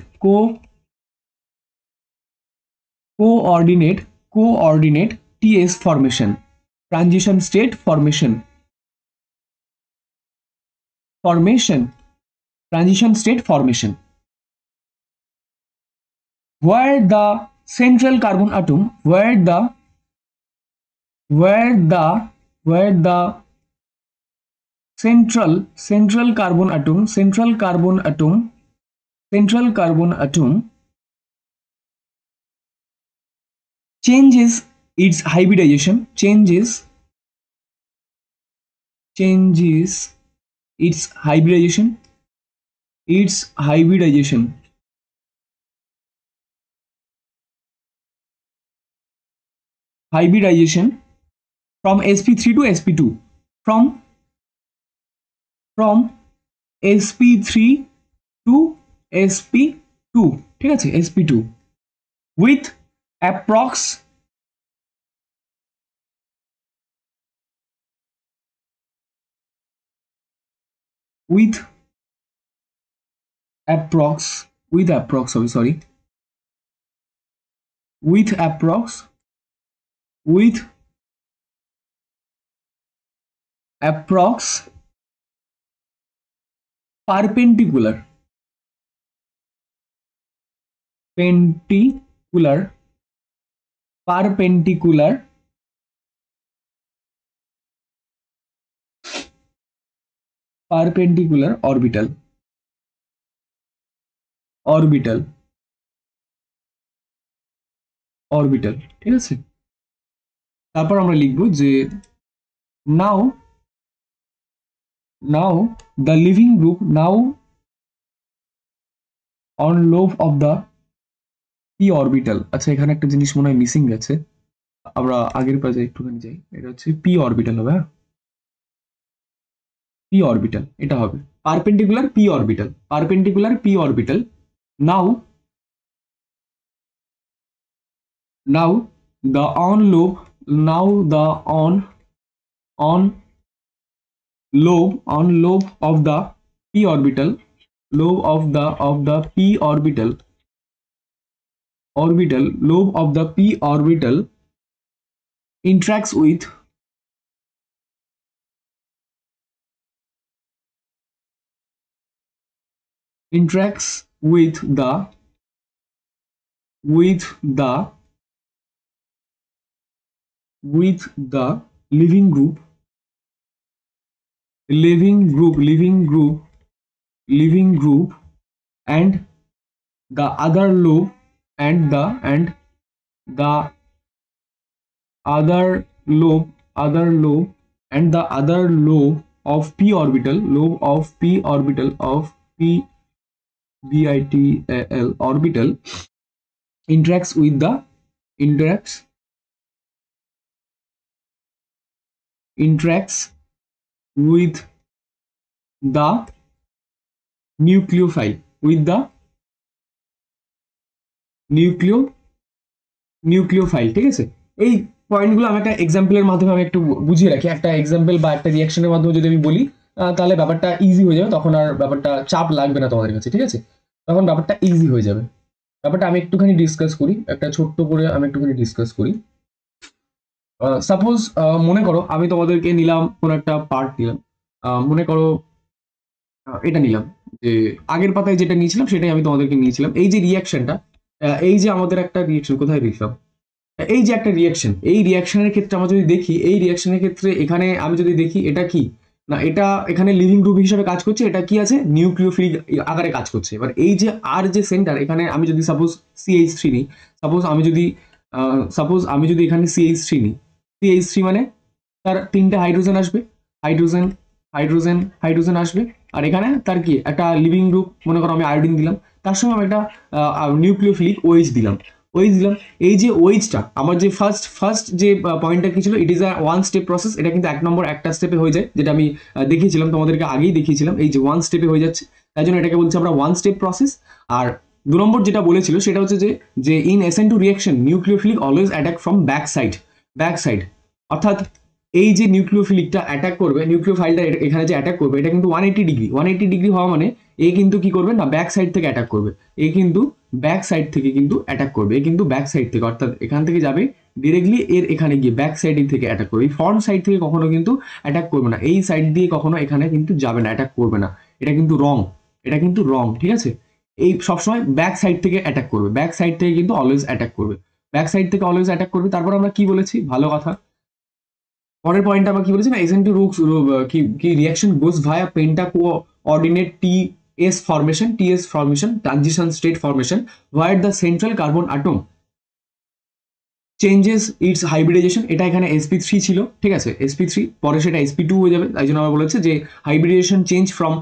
TS formation, transition state formation, transition state formation, where the central carbon atom, where the central carbon atom changes its hybridization, changes its hybridization from sp3 to sp2, from sp3 to sp2, ঠিক আছে, sp2 with approx with approx perpendicular orbital, ঠিক আছে। তারপর আমরা লিখব যে now the leaving group, now on lobe of the p orbital, আচ্ছা এখানে একটা জিনিস মনে হয় মিসিং গেছে, আমরা আগের পেজে একটুখানি যাই, এটা হচ্ছে p orbital হবে, হ্যাঁ, p orbital এটা হবে perpendicular p orbital, now the on lobe, on lobe of the p orbital, lobe of the p orbital, lobe of the p orbital interacts with the leaving group and the other lobe and the other lobe and the other lobe of p orbital of p vital orbital interacts with the interacts interacts with the nucleophile with the nucleophile. ঠিক আছে, এই পয়েন্টগুলো আমি একটা এক্সাম্পলের মাধ্যমে আমি একটু বুঝিয়ে রাখি। একটা এক্সাম্পল বা একটা রিয়াকশনের মাধ্যমে যদি আমি বলি তাহলে ব্যাপারটা ইজি হয়ে যাবে, তখন আর ব্যাপারটা চাপ লাগবে না তোমাদের কাছে। ঠিক আছে, তখন ব্যাপারটা ইজি হয়ে যাবে। ব্যাপারটা আমি একটুখানি ডিসকাস করি, একটা ছোট্ট করে আমি একটুখানি ডিসকাস করি। সাপোজ মনে করো আমি তোমাদেরকে নিলাম কোন একটা পার্ট নিলাম, মনে করো এটা নিলাম, যে আগের পাতায় যেটা নিয়েছিলাম সেটাই আমি তোমাদেরকে নিয়েছিলাম। এই যে রিয়াকশনটা, এই যে আমাদের একটা রিয়াকশন, কোথায় লিখলাম, এই যে একটা রিয়াকশন, এই রিয়াকশনের ক্ষেত্রে আমরা যদি দেখি, এই রিয়াকশনের ক্ষেত্রে এখানে আমি যদি দেখি এটা কি না, এটা এখানে লিভিং গ্রুপ হিসেবে কাজ করছে, এটা কি আছে নিউক্লিওফিলিক আকারে কাজ করছে। এবার এই যে আর যে সেন্টার, এখানে আমি যদি সাপোজ CH3 নিই, সাপোজ আমি যদি এখানে CH3 নিই, CH3 মানে তার 3টে হাইড্রোজেন আসবে, হাইড্রোজেন হাইড্রোজেন হাইড্রোজেন আসবে। আর এখানে তার কি একটা লিভিং গ্রুপ, মনে করো আমি আয়োডিন দিলাম, তার সঙ্গে আমি একটা নিউক্লিওফিলিক OH দিলাম, OH দিলাম। এই যে OH-টা আমার যে ফার্স্ট যে পয়েন্টটা কি ছিল, it is a one step process. এটা কিন্তু এক নম্বর একটা স্টেপে হয়ে যায়, যেটা আমি দেখিয়েছিলাম তোমাদেরকে, আগেই দেখিয়েছিলাম। এই যে ওয়ান স্টেপে হয়ে যাচ্ছে, তাই জন্য এটাকে বলছি আমরা ওয়ান স্টেপ প্রসেস। আর 2 নম্বর যেটা বলেছিল সেটা হচ্ছে যে in SN2 reaction nucleophilic always attack from back side. অর্থাৎ এই যে নিউক্লিওফিলিকটা অ্যাটাক করবে, নিউক্লিওফাইলটা এখানে যে অ্যাটাক করবে, এটা কিন্তু 180 ডিগ্রি হওয়া মানে এ কিন্তু কি করবে না, ব্যাক সাইড থেকে অ্যাটাক করবে। এ কিন্তু ব্যাক সাইড থেকে কিন্তু অ্যাটাক করবে, এ কিন্তু ব্যাক সাইড থেকে, অর্থাৎ এখান থেকে যাবে ডিরেক্টলি এর এখানে গিয়ে ব্যাক সাইড থেকে অ্যাটাক করবে। ফ্রন্ট সাইড থেকে কখনো কিন্তু অ্যাটাক করবে না, এই সাইড দিয়ে কখনো এখানে কিন্তু যাবে না, অ্যাটাক করবে না। এটা কিন্তু রং, এটা কিন্তু রং। ঠিক আছে, এই সবসময় ব্যাক সাইড থেকে অ্যাটাক করবে, ব্যাক সাইড থেকে কিন্তু অলওয়েজ অ্যাটাক করবে, ব্যাক সাইড থেকে অলওয়েজ অ্যাটাক করবে। তারপর আমরা কি বলেছি, ভালো কথা, পরের পয়েন্ট আমরা কি বলেছি না, SN2 কি reaction goes via penta coordinate TS formation transition state formation where the central carbon atom changes it's hybridization. এটা এখানে sp3 ছিল, ঠিক আছে, sp3, পরে সেটা sp2 হয়ে যাবে। তাই জন্য আমরা বলেছি যে hybridization change from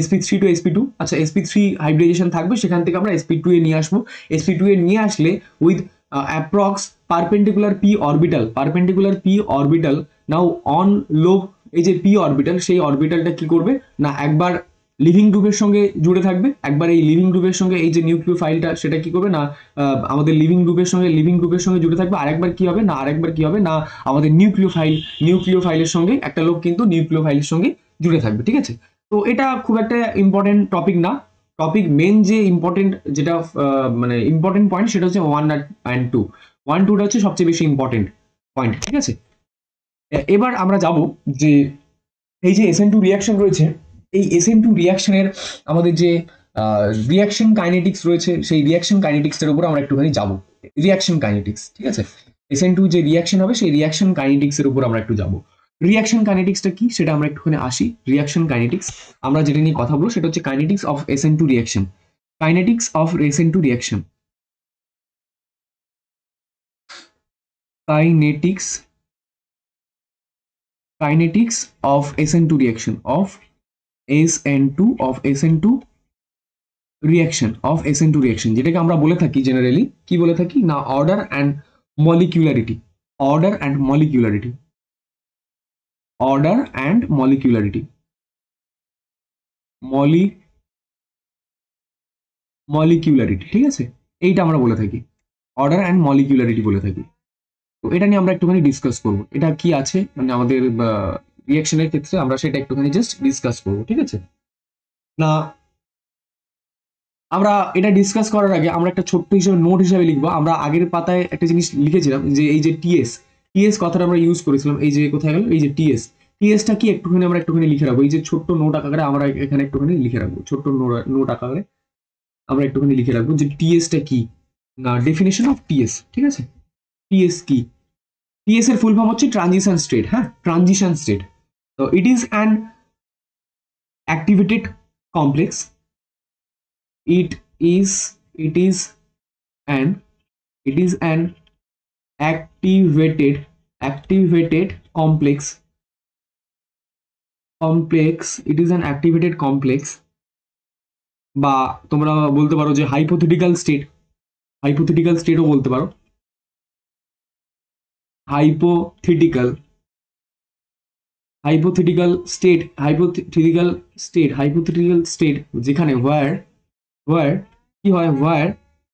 sp3 two sp2। আচ্ছা, sp3 হাইব্রিডাইজেশন থাকবে, সেখান থেকে আমরা sp2 এ নিয়ে আসবো। sp2 এ নিয়ে আসলে with approx perpendicular p orbital now on lobe. এই যে p অরবিটাল, সেই অরবিটালটা কি করবে না, একবার লিভিং গ্রুপের সঙ্গে জুড়ে থাকবে, একবার এই লিভিং গ্রুপের সঙ্গে এই যে নিউক্লিওফাইলটা সেটা কি করবে না, আমাদের লিভিং গ্রুপের সঙ্গে জুড়ে থাকবে। আরেকবার কি হবে না আমাদের নিউক্লিওফাইলের সঙ্গে একটা লোক কিন্তু নিউক্লিওফাইলের সঙ্গে জুড়ে থাকবে। ঠিক আছে, তো এটা খুব একটা ইম্পর্টেন্ট টপিক না। টপিক মেন যে ইম্পর্টেন্ট, যেটা মানে ইম্পর্টেন্ট পয়েন্ট, সেটা হচ্ছে 1 and 2। 1-2টা হচ্ছে সবচেয়ে বেশি ইম্পর্টেন্ট পয়েন্ট। ঠিক আছে, এবার আমরা যাব যে এই যে SN2 রিয়াকশন রয়েছে, এই SN2 রিয়াকশনের আমাদের যে রিয়াকশন কাইনেটিক্স রয়েছে, সেই রিয়াকশন কাইনেটিক্সের উপর আমরা একটুখানি যাব। রিয়াকশন কাইনেটিক্স, ঠিক আছে, SN2 যে রিয়াকশন হবে সেই রিয়াকশন কাইনেটিক্সের উপর আমরা একটু যাব। রিয়াকশন কাইনেটিক্সটা কি সেটা আমরা একটুখানি আসি। রিয়াকশন কাইনেটিক্স আমরা যেটা নিয়ে কথা বলবো সেটা হচ্ছে kinetics of SN2 reaction. Kinetics of SN2 reaction, kinetics of SN2 reaction of SN2 reaction, যেটাকে আমরা বলে থাকি জেনারেলি, কি বলে থাকি না, অর্ডার অ্যান্ড মলিকুলারিটি। ঠিক আছে, এইটা আমরা বলে থাকি, অর্ডার অ্যান্ড মলিকুলারিটি বলে থাকি। তো এটা নিয়ে আমরা একটুখানি ডিসকাস করবো, এটা কি আছে মানে আমাদের রিয়াকশনের ক্ষেত্রে আমরা সেটা একটুখানি জাস্ট ডিসকাস করবো। ঠিক আছে, না আমরা এটা ডিসকাস করার আগে আমরা একটা ছোট্ট হিসেবে নোট হিসেবে লিখবো। আমরা আগের পাতায় একটা জিনিস লিখেছিলাম যে এই যে টিএস কথাটা আমরা ইউজ করেছিলাম, এই যে কোথায় গেল, এই যে টিএসটা কি একটুখানি আমরা একটুখানি লিখে রাখবো। এই যে ছোট্ট নোট আকারে আমরা এখানে একটুখানি লিখে রাখবো, ছোট্ট নোট আকারে আমরা একটুখানি লিখে রাখবো যে টিএসটা কি না, ডেফিনেশন অফ টিএস। ঠিক আছে, টিএস কি, টিএস এর ফুল ফর্ম হচ্ছে ট্রানজিশন স্টেট। হ্যাঁ, ট্রানজিশন স্টেট। তো it is an activated complex, it is an it is an activated complex it is an activated complex বা তোমরা বলতে পারো যে হাইপোথেটিক্যাল স্টেটও বলতে পারো hypothetical state যেখানে where কি হয় where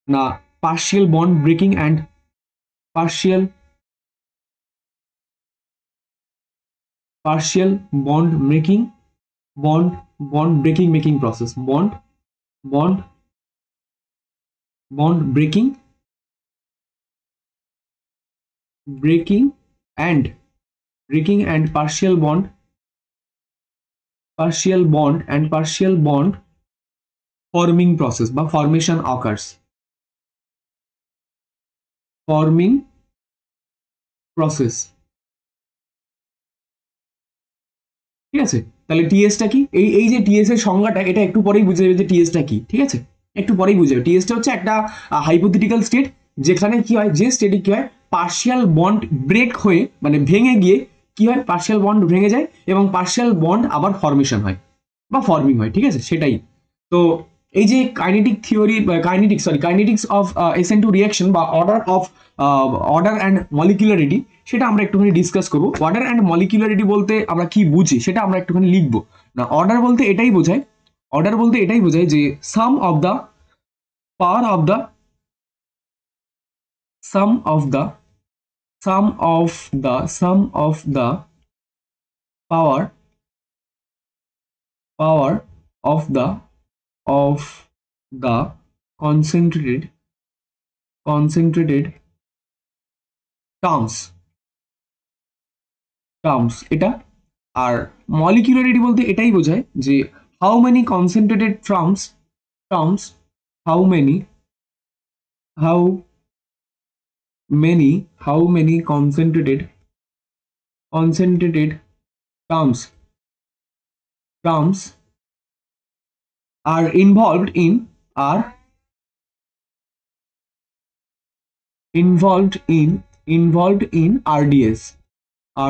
না partial bond breaking and partial bond breaking making process bond breaking and partial bond forming process বা formation occurs forming process ঠিক আছে তাহলে টিএসটা কি এই যে টিএস এর সংজ্ঞাটা এটা একটু পরেই বুঝে যাবে যে টিএসটা কি ঠিক আছে একটু পরেই বুঝে যাবে টিএসটা হচ্ছে একটা হাইপোথেটিক্যাল স্টেট যেখানে কি হয় যে স্টেটে কি হয় পার্শিয়াল বন্ড ব্রেক হয়ে মানে ভেঙে গিয়ে কি হয় পার্শিয়াল বন্ড ভেঙে যায় এবং পার্শিয়াল বন্ড আবার ফর্মেশন হয় বা ফর্মিং হয় ঠিক আছে সেটাই তো এই যে কাইনেটিক্স অফ SN2 রিঅ্যাকশন বা অর্ডার অ্যান্ড মলিকুলারিটি সেটা আমরা একটুখানি ডিসকাস করবো অর্ডার অ্যান্ড মলিকুলারিটি বলতে আমরা কি বুঝি সেটা আমরা একটুখানি লিখবো না অর্ডার বলতে এটাই বোঝায় যে sum of the power of the sum of the power of the concentrated terms এটা আর মলিকুলারিটি বলতে এটাই বোঝায় যে how many concentrated terms how many concentrated terms are involved in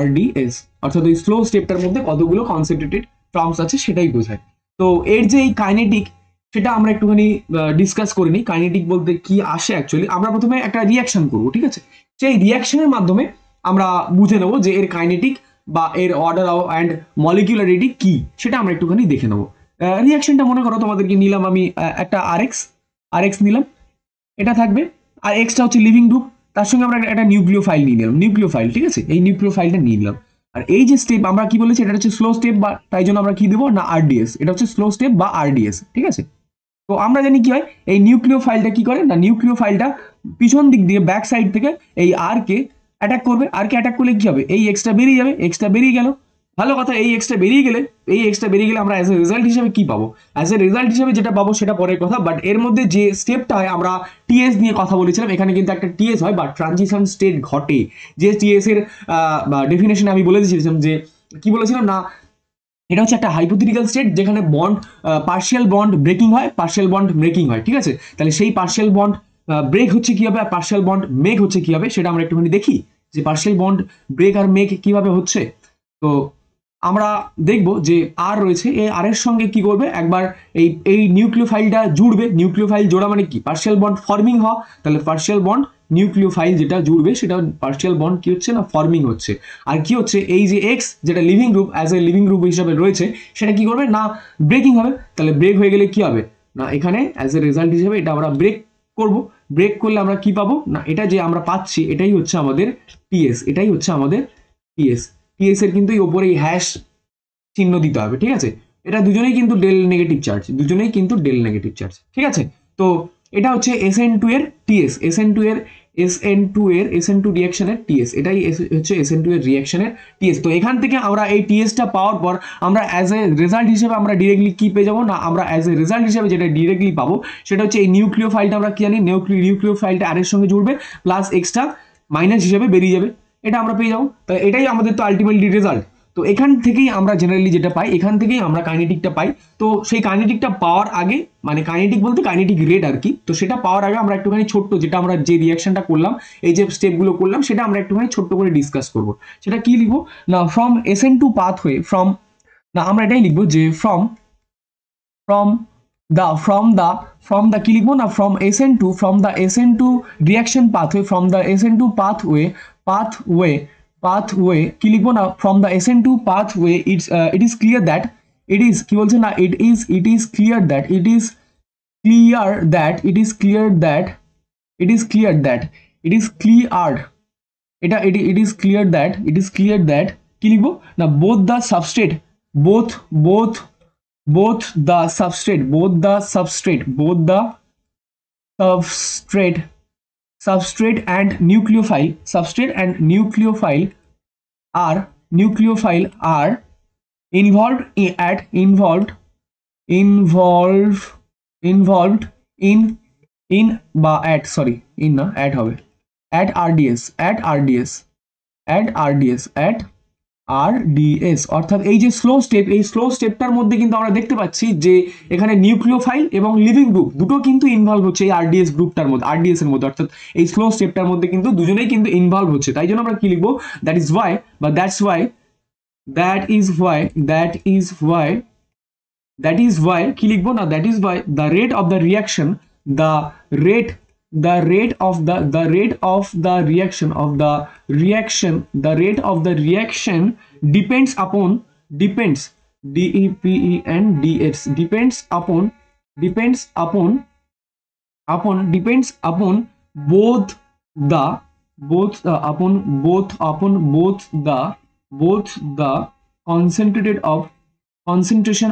RDS অর্থাৎ ওই স্লো স্টেপটার মধ্যে কতগুলো কনসেন্ট্রেটেড টার্মস আছে সেটাই বোঝায় তো এর যে এই কাইনেটিক সেটা আমরা একটুখানি ডিসকাস করে নিই কাইনেটিক বলতে কি আসে অ্যাকচুয়ালি আমরা প্রথমে একটা রিয়াকশন করবো ঠিক আছে সেই রিয়াকশনের মাধ্যমে আমরা বুঝে নেবো যে এর কাইনেটিক বা এর অর্ডার অ্যান্ড মলিকুলারিটি কি সেটা আমরা একটুখানি দেখে নেবো রিয়াকশনটা মনে করো তোমাদেরকে নিলাম আমি একটা আরএক্স নিলাম এটা থাকবে আর এক্সটা হচ্ছে লিভিং গ্রুপ তার সঙ্গে আমরা একটা নিউক্লিওফাইল নিয়ে নিলাম নিউক্লিওফাইল ঠিক আছে এই নিউক্লিওফাইলটা নিয়ে নিলাম আর এই যে স্টেপ আমরা কি বলেছি এটা হচ্ছে স্লো স্টেপ বা তাই জন্য আমরা কি দেবো না RDS এটা হচ্ছে স্লো স্টেপ বা RDS ঠিক আছে তো আমরা জানি কি হয় এই নিউক্লিওফাইলটা কি করে না নিউক্লিওফাইলটা পিছন দিক দিয়ে ব্যাক সাইড থেকে এই আর কে অ্যাটাক করবে আর কে অ্যাটাক করলে কি হবে এই এক্সটা বেরিয়ে যাবে এক্সটা বেরিয়ে গেল ভালো কথা এই এক্সটা বেরিয়ে গেলে আমরা অ্যাজ এ রেজাল্ট হিসেবে কি পাবো অ্যাজ এ রেজাল্ট হিসেবে যেটা পাবো সেটা পরের কথা বাট এর মধ্যে যে স্টেপটা হয় আমরা টিএস নিয়ে কথা বলেছিলাম এখানে কিন্তু একটা টিএস হয় বা ট্রানজিশন স্টেট ঘটে যে টিএস এর ডেফিনেশন আমি বলে দিয়েছিলাম যে কি বলেছিলাম না এটা হচ্ছে একটা হাইপোথেটিক্যাল স্টেট যেখানে বন্ড পার্শিয়াল বন্ড ব্রেকিং হয় পার্শিয়াল বন্ড মেকিং হয় ঠিক আছে তাহলে সেই পার্শিয়াল বন্ড ব্রেক হচ্ছে কি হবে আর পার্শিয়াল বন্ড মেক হচ্ছে কি হবে সেটা আমরা একটুখানি দেখি যে পার্শিয়াল বন্ড ব্রেক আর মেক কিভাবে হচ্ছে তো আমরা দেখব যে আর রয়েছে এই আর এর সঙ্গে কি করবে একবার এই নিউক্লিওফাইলটা জুড়বে নিউক্লিওফাইল জোড়া মানে কি পার্শিয়াল বন্ড ফর্মিং হওয়া তাহলে পার্শিয়াল বন্ড নিউক্লিওফাইল যেটা জুড়বে সেটা পার্শিয়াল বন্ড কি হচ্ছে না ফর্মিং হচ্ছে আর কি হচ্ছে এই যে এক্স যেটা living group as a leaving group হিসাবে রয়েছে সেটা কি করবে না ব্রেকিং হবে তাহলে ব্রেক হয়ে গেলে কি হবে না এখানে অ্যাজ এ রেজাল্ট হিসেবে এটা আমরা ব্রেক করব ব্রেক করলে আমরা কি পাবো না এটা যে আমরা পাচ্ছি এটাই হচ্ছে আমাদের টিএস টিএস এর কিন্তু এই ওপরে এই হ্যাশ চিহ্ন দিতে হবে ঠিক আছে এটা দুজনেই কিন্তু ডেল নেগেটিভ চার্জ ঠিক আছে তো এটা হচ্ছে SN2 এর টিএস SN2 রিঅ্যাকশনের টিএস এটাই হচ্ছে SN2 এর রিঅ্যাকশনের টিএস তো এখান থেকে আমরা এই টিএসটা পাওয়ার পর আমরা অ্যাজ এ রেজাল্ট হিসেবে আমরা ডিরেক্টলি কি পেয়ে যাবো না আমরা অ্যাজ এ রেজাল্ট হিসেবে যেটা ডিরেক্টলি পাবো সেটা হচ্ছে এই নিউক্লিওফাইলটা আমরা কি জানি নিউক্লিওফাইলটা আর এর সঙ্গে জুড়বে প্লাস এক্সট্রা মাইনাস হিসেবে বেরিয়ে যাবে এটা আমরা পেয়ে যাবো তো এটাই আমাদের তো আলটিমেটলি রেজাল্ট তো এখান থেকেই আমরা জেনারেলি যেটা পাই, এখান থেকেই আমরা কাইনেটিকটা পাই। তো সেই কাইনেটিকটা পাওয়ার আগে, মানে কাইনেটিক বলতে কাইনেটিক রেট আর কি, তো সেটা পাওয়ার আগে আমরা একটুখানি ছোট্ট, যেটা আমরা যে রিয়াকশনটা করলাম, এই যে স্টেপগুলো করলাম, সেটা আমরা একটুখানি ছোট্ট করে ডিসকাস করব। সেটা কি লিখবো না, ফ্রম SN2 পাথওয়ে, ফ্রম, না আমরা এটাই লিখবো যে ফ্রম the কি লিখবো না, from the SN2 reaction pathway, from the SN2 pathway কি লিখবো না, from the SN2 pathway it is clear that, it is কি বলছে না, it is clear that it is cleared কি লিখবো না, both the substrate and nucleophile are involved in বা at, sorry in না at হবে, at RDS অর্থাৎ এই যে স্লো স্টেপ, এই স্লো স্টেপটার মধ্যে কিন্তু আমরা দেখতে পাচ্ছি যে এখানে নিউক্লিওফাইল এবং লিভিং গ্রুপ দুটো কিন্তু ইনভলভ হচ্ছে এই RDS গ্রুপটার মধ্যে, RDS এর মধ্যে, অর্থাৎ এই স্লো স্টেপটার মধ্যে কিন্তু দুজনেই কিন্তু ইনভলভ হচ্ছে। তাই জন্য আমরা কি লিখবো, দ্যাট ইজ ওয়াই কি লিখবো না, that is why the rate of the reaction, the rate of the reaction depends upon both the concentration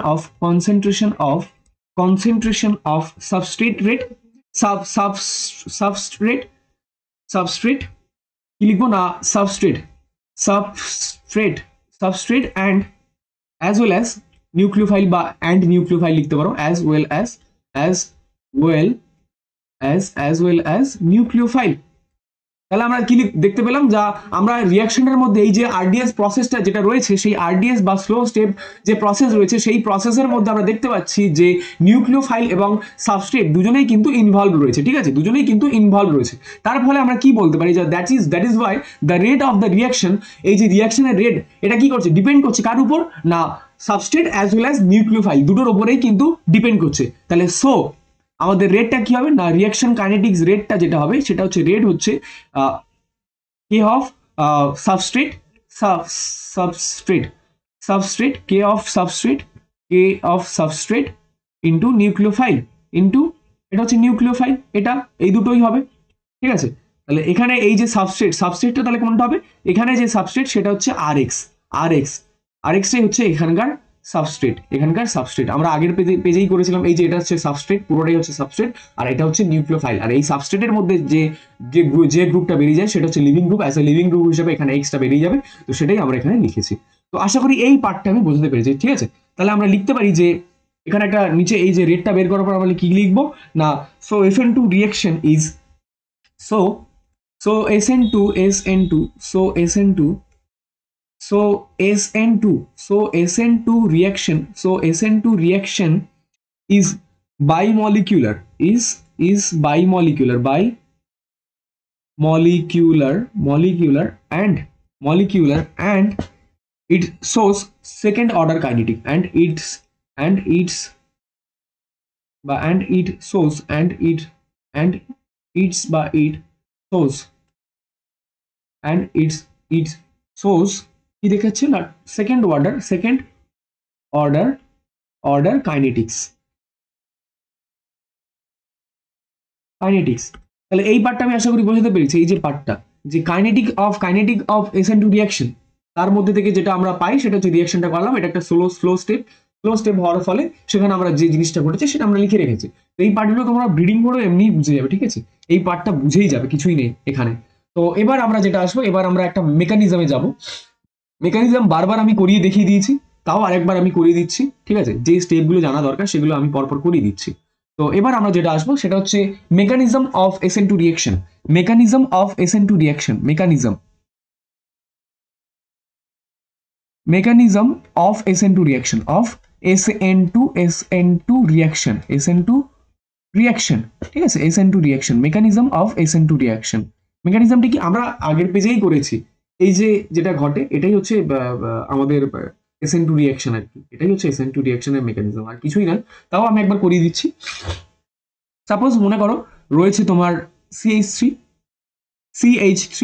of substrate rate, substrate কি লিখবো না, substrate and as well as nucleophile বা and nucleophile লিখতে পারো, as well as nucleophile। তাহলে আমরা কি দেখতে পেলাম, যা আমরা রিয়াকশনের মধ্যে এই যে RDS প্রসেসটা যেটা রয়েছে, সেই RDS বা স্লো স্টেপ যে প্রসেস রয়েছে, সেই প্রসেসের মধ্যে আমরা দেখতে পাচ্ছি যে নিউক্লিওফাইল এবং সাবস্ট্রেট দুজনেই কিন্তু ইনভলভ রয়েছে, ঠিক আছে, দুজনেই কিন্তু ইনভলভ রয়েছে। তার ফলে আমরা কি বলতে পারি, যে that is why the rate of the reaction, এই যে রিয়াকশনের রেট, এটা কি করছে, ডিপেন্ড করছে কার উপর না, substrate as well as nucleophile দুটোর উপরেই কিন্তু ডিপেন্ড করছে। তাহলে সো আমাদের রেটটা কি হবে না, রিয়াকশন কাইনেটিক্স রেটটা যেটা হবে সেটা হচ্ছে রেট হচ্ছে k of substrate into nucleophile into এটা হচ্ছে নিউক্লিওফাইল, এটা এই দুটোই হবে, ঠিক আছে। তাহলে এখানে এই যে সাবস্ট্রেটটা তাহলে কোনটা হবে, এখানে যে সাবস্ট্রেট সেটা হচ্ছে RXটাই হচ্ছে এখানকার সাবস্ট্রেট, আমরা আগের পেজেই করেছিলাম, এই যে এটা হচ্ছে সাবস্ট্রেট, পুরোটাই হচ্ছে সাবস্ট্রেট, আর এটা হচ্ছে নিউক্লিওফাইল। আর এই সাবস্ট্রেটের মধ্যে যে গ্রুপটা বেরিয়ে যায় সেটা হচ্ছে living group, as a leaving group হিসেবে এখানে এক্সটা বেরিয়ে যাবে, তো সেটাই আমরা এখানে লিখেছি। তো আশা করি এই পার্টটা আমি বুঝতে পেরেছি, ঠিক আছে। তাহলে আমরা লিখতে পারি যে এখানে একটা নিচে এই যে রেটটা বের করার পর আমরা কি লিখবো না, so SN2 reaction is so SN2 reaction is bimolecular and it shows second order kinetic and it shows কি দেখাচ্ছে না, সেকেন্ড অর্ডার কাইনেটিক্স। তাহলে এই পার্টটা আমি আশা করি বোঝাতে পেরেছি, এই যে পার্টটা, যে কাইনেটিক অফ SN2 রিঅ্যাকশন, তার মধ্যে থেকে যেটা আমরা পাই সেটা হচ্ছে রিঅ্যাকশনটা করলাম, এটা একটা স্লো স্টেপ হওয়ার ফলে সেখানে আমরা যে জিনিসটা ঘটেছে সেটা আমরা লিখে রেখেছি। তো এই পার্টগুলো তোমরা ব্রিডিং করে এমনি বুঝে যাবে, ঠিক আছে, এই পার্টটা বুঝেই যাবে, কিছুই নেই এখানে। তো এবার আমরা যেটা আসবো, এবার আমরা একটা মেকানিজমে যাব। মেকানিজম বারবার আমি করিয়ে দেখিয়ে দিয়েছি, তাও আরেকবার আমি করিয়ে দিচ্ছি, ঠিক আছে, যে স্টেপগুলো জানা দরকার সেগুলো আমি পরপর করিয়ে দিচ্ছি। তো এবার আমরা যেটা আসবো সেটা হচ্ছে mechanism of SN2 reaction, mechanism mechanism of SN2 reaction, of SN2 reaction, SN2 reaction, ঠিক আছে, SN2 reaction, mechanism of SN2 reaction. মেকানিজমটা কি আমরা আগের পেজেই করেছি। এই যে যেটা ঘটে এটাই হচ্ছে আমাদের SN2 রিয়াকশন আর কি, এটাই হচ্ছে SN2 রিয়াকশনের মেকানিজম, আর কিছুই না। তাও আমি একবার করিয়ে দিচ্ছি। সাপোজ মনে করো রয়েছে তোমার CH3,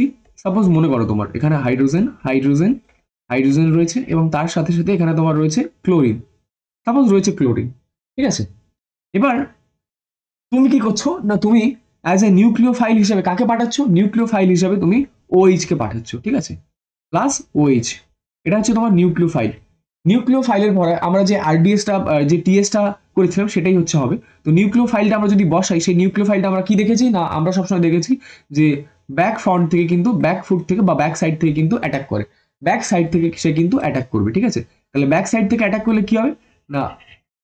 সাপোজ মনে করো তোমার এখানে হাইড্রোজেন রয়েছে এবং তার সাথে সাথে এখানে তোমার রয়েছে ক্লোরিন, সাপোজ রয়েছে ক্লোরিন, ঠিক আছে। এবার তুমি কি করছো না, তুমি অ্যাজ এ নিউক্লিওফাইল হিসেবে কাকে পাঠাচ্ছ, নিউক্লিওফাইল হিসেবে তুমি OH কে পাঠাচ্ছ, ঠিক আছে, প্লাস OH, এটা হচ্ছে তোমার নিউক্লিওফাইল। নিউক্লিওফাইলের পরে আমরা যে RDSটা যে TSটা করেছিলাম সেটাই হচ্ছে হবে। তো নিউক্লিওফাইলটা আমরা যদি বসাই, সেই নিউক্লিওফাইলটা আমরা কি দেখেছি না, আমরা সবসময় দেখেছি যে ব্যাক ফ্রন্ট থেকে কিন্তু ব্যাক ফুট থেকে বা ব্যাক সাইড থেকে কিন্তু অ্যাটাক করে, ব্যাক সাইড থেকে সে কিন্তু অ্যাটাক করবে, ঠিক আছে। তাহলে ব্যাক সাইড থেকে অ্যাটাক করলে কি হবে না,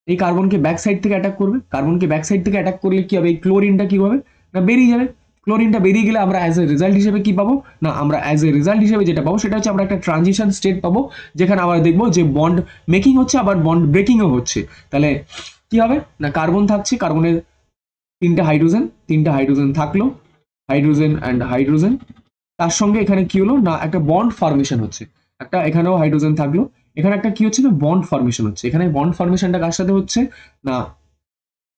এই কার্বনকে ব্যাক সাইড থেকে অ্যাটাক করবে, কার্বনকে ব্যাক সাইড থেকে অ্যাটাক করলে কি হবে, এই ক্লোরিনটা কি হবে না বেরিয়ে যাবে। ক্লোরিনটা বেরিয়ে গেলে আমরা অ্যাজ এ রেজাল্ট হিসেবে কি পাবো না, আমরা অ্যাজ এ রেজাল্ট হিসেবে যেটা পাবো সেটা হচ্ছে আমরা একটা ট্রানজিশন স্টেট পাবো, যেখানে আমরা দেখবো যে বন্ড মেকিং হচ্ছে আবার বন্ড ব্রেকিংও হচ্ছে। তাহলে কি হবে না, কার্বন থাকছে, কার্বনের তিনটা হাইড্রোজেন থাকলো, হাইড্রোজেন অ্যান্ড হাইড্রোজেন, তার সঙ্গে এখানে কি হলো না একটা বন্ড ফর্মেশন হচ্ছে, একটা এখানেও হাইড্রোজেন থাকলো, এখানে একটা কি হচ্ছে না বন্ড ফর্মেশন হচ্ছে। এখানে বন্ড ফর্মেশনটা কার সাথে হচ্ছে না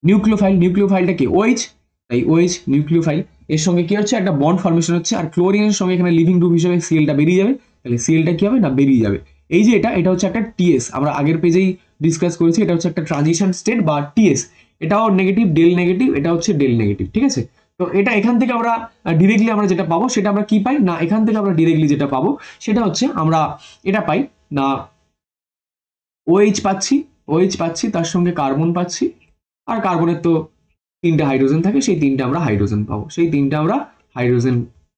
নিউক্লিওফাইলটা কি OH, তাই OH নিউক্লিওফাইল, এর সঙ্গে কি হচ্ছে একটা বন্ড ফর্মেশন হচ্ছে, আর ক্লোরিনের সঙ্গে এখানে লিভিং গ্রুপ হিসেবে Clটা বেরিয়ে যাবে, তাহলে Clটা কি হবে না বেরিয়ে যাবে। এই যে এটা হচ্ছে একটা TS, আমরা আগের পেজেই ডিসকাস করেছি, এটা হচ্ছে একটা ট্রানজিশন স্টেট বা TS, এটাও নেগেটিভ ডেল নেগেটিভ, এটা হচ্ছে ডেল নেগেটিভ, ঠিক আছে। তো এটা এখান থেকে আমরা ডিরেক্টলি আমরা যেটা পাবো সেটা আমরা কি পাই না, এখান থেকে আমরা ডিরেক্টলি যেটা পাবো সেটা হচ্ছে আমরা এটা পাই না OH পাচ্ছি, তার সঙ্গে কার্বন পাচ্ছি, আর কার্বনের তো তিনটা হাইড্রোজেন থাকে, সেই তিনটা আমরা হাইড্রোজেন পাবো, সেই তিনটা আমরা হাইড্রোজেন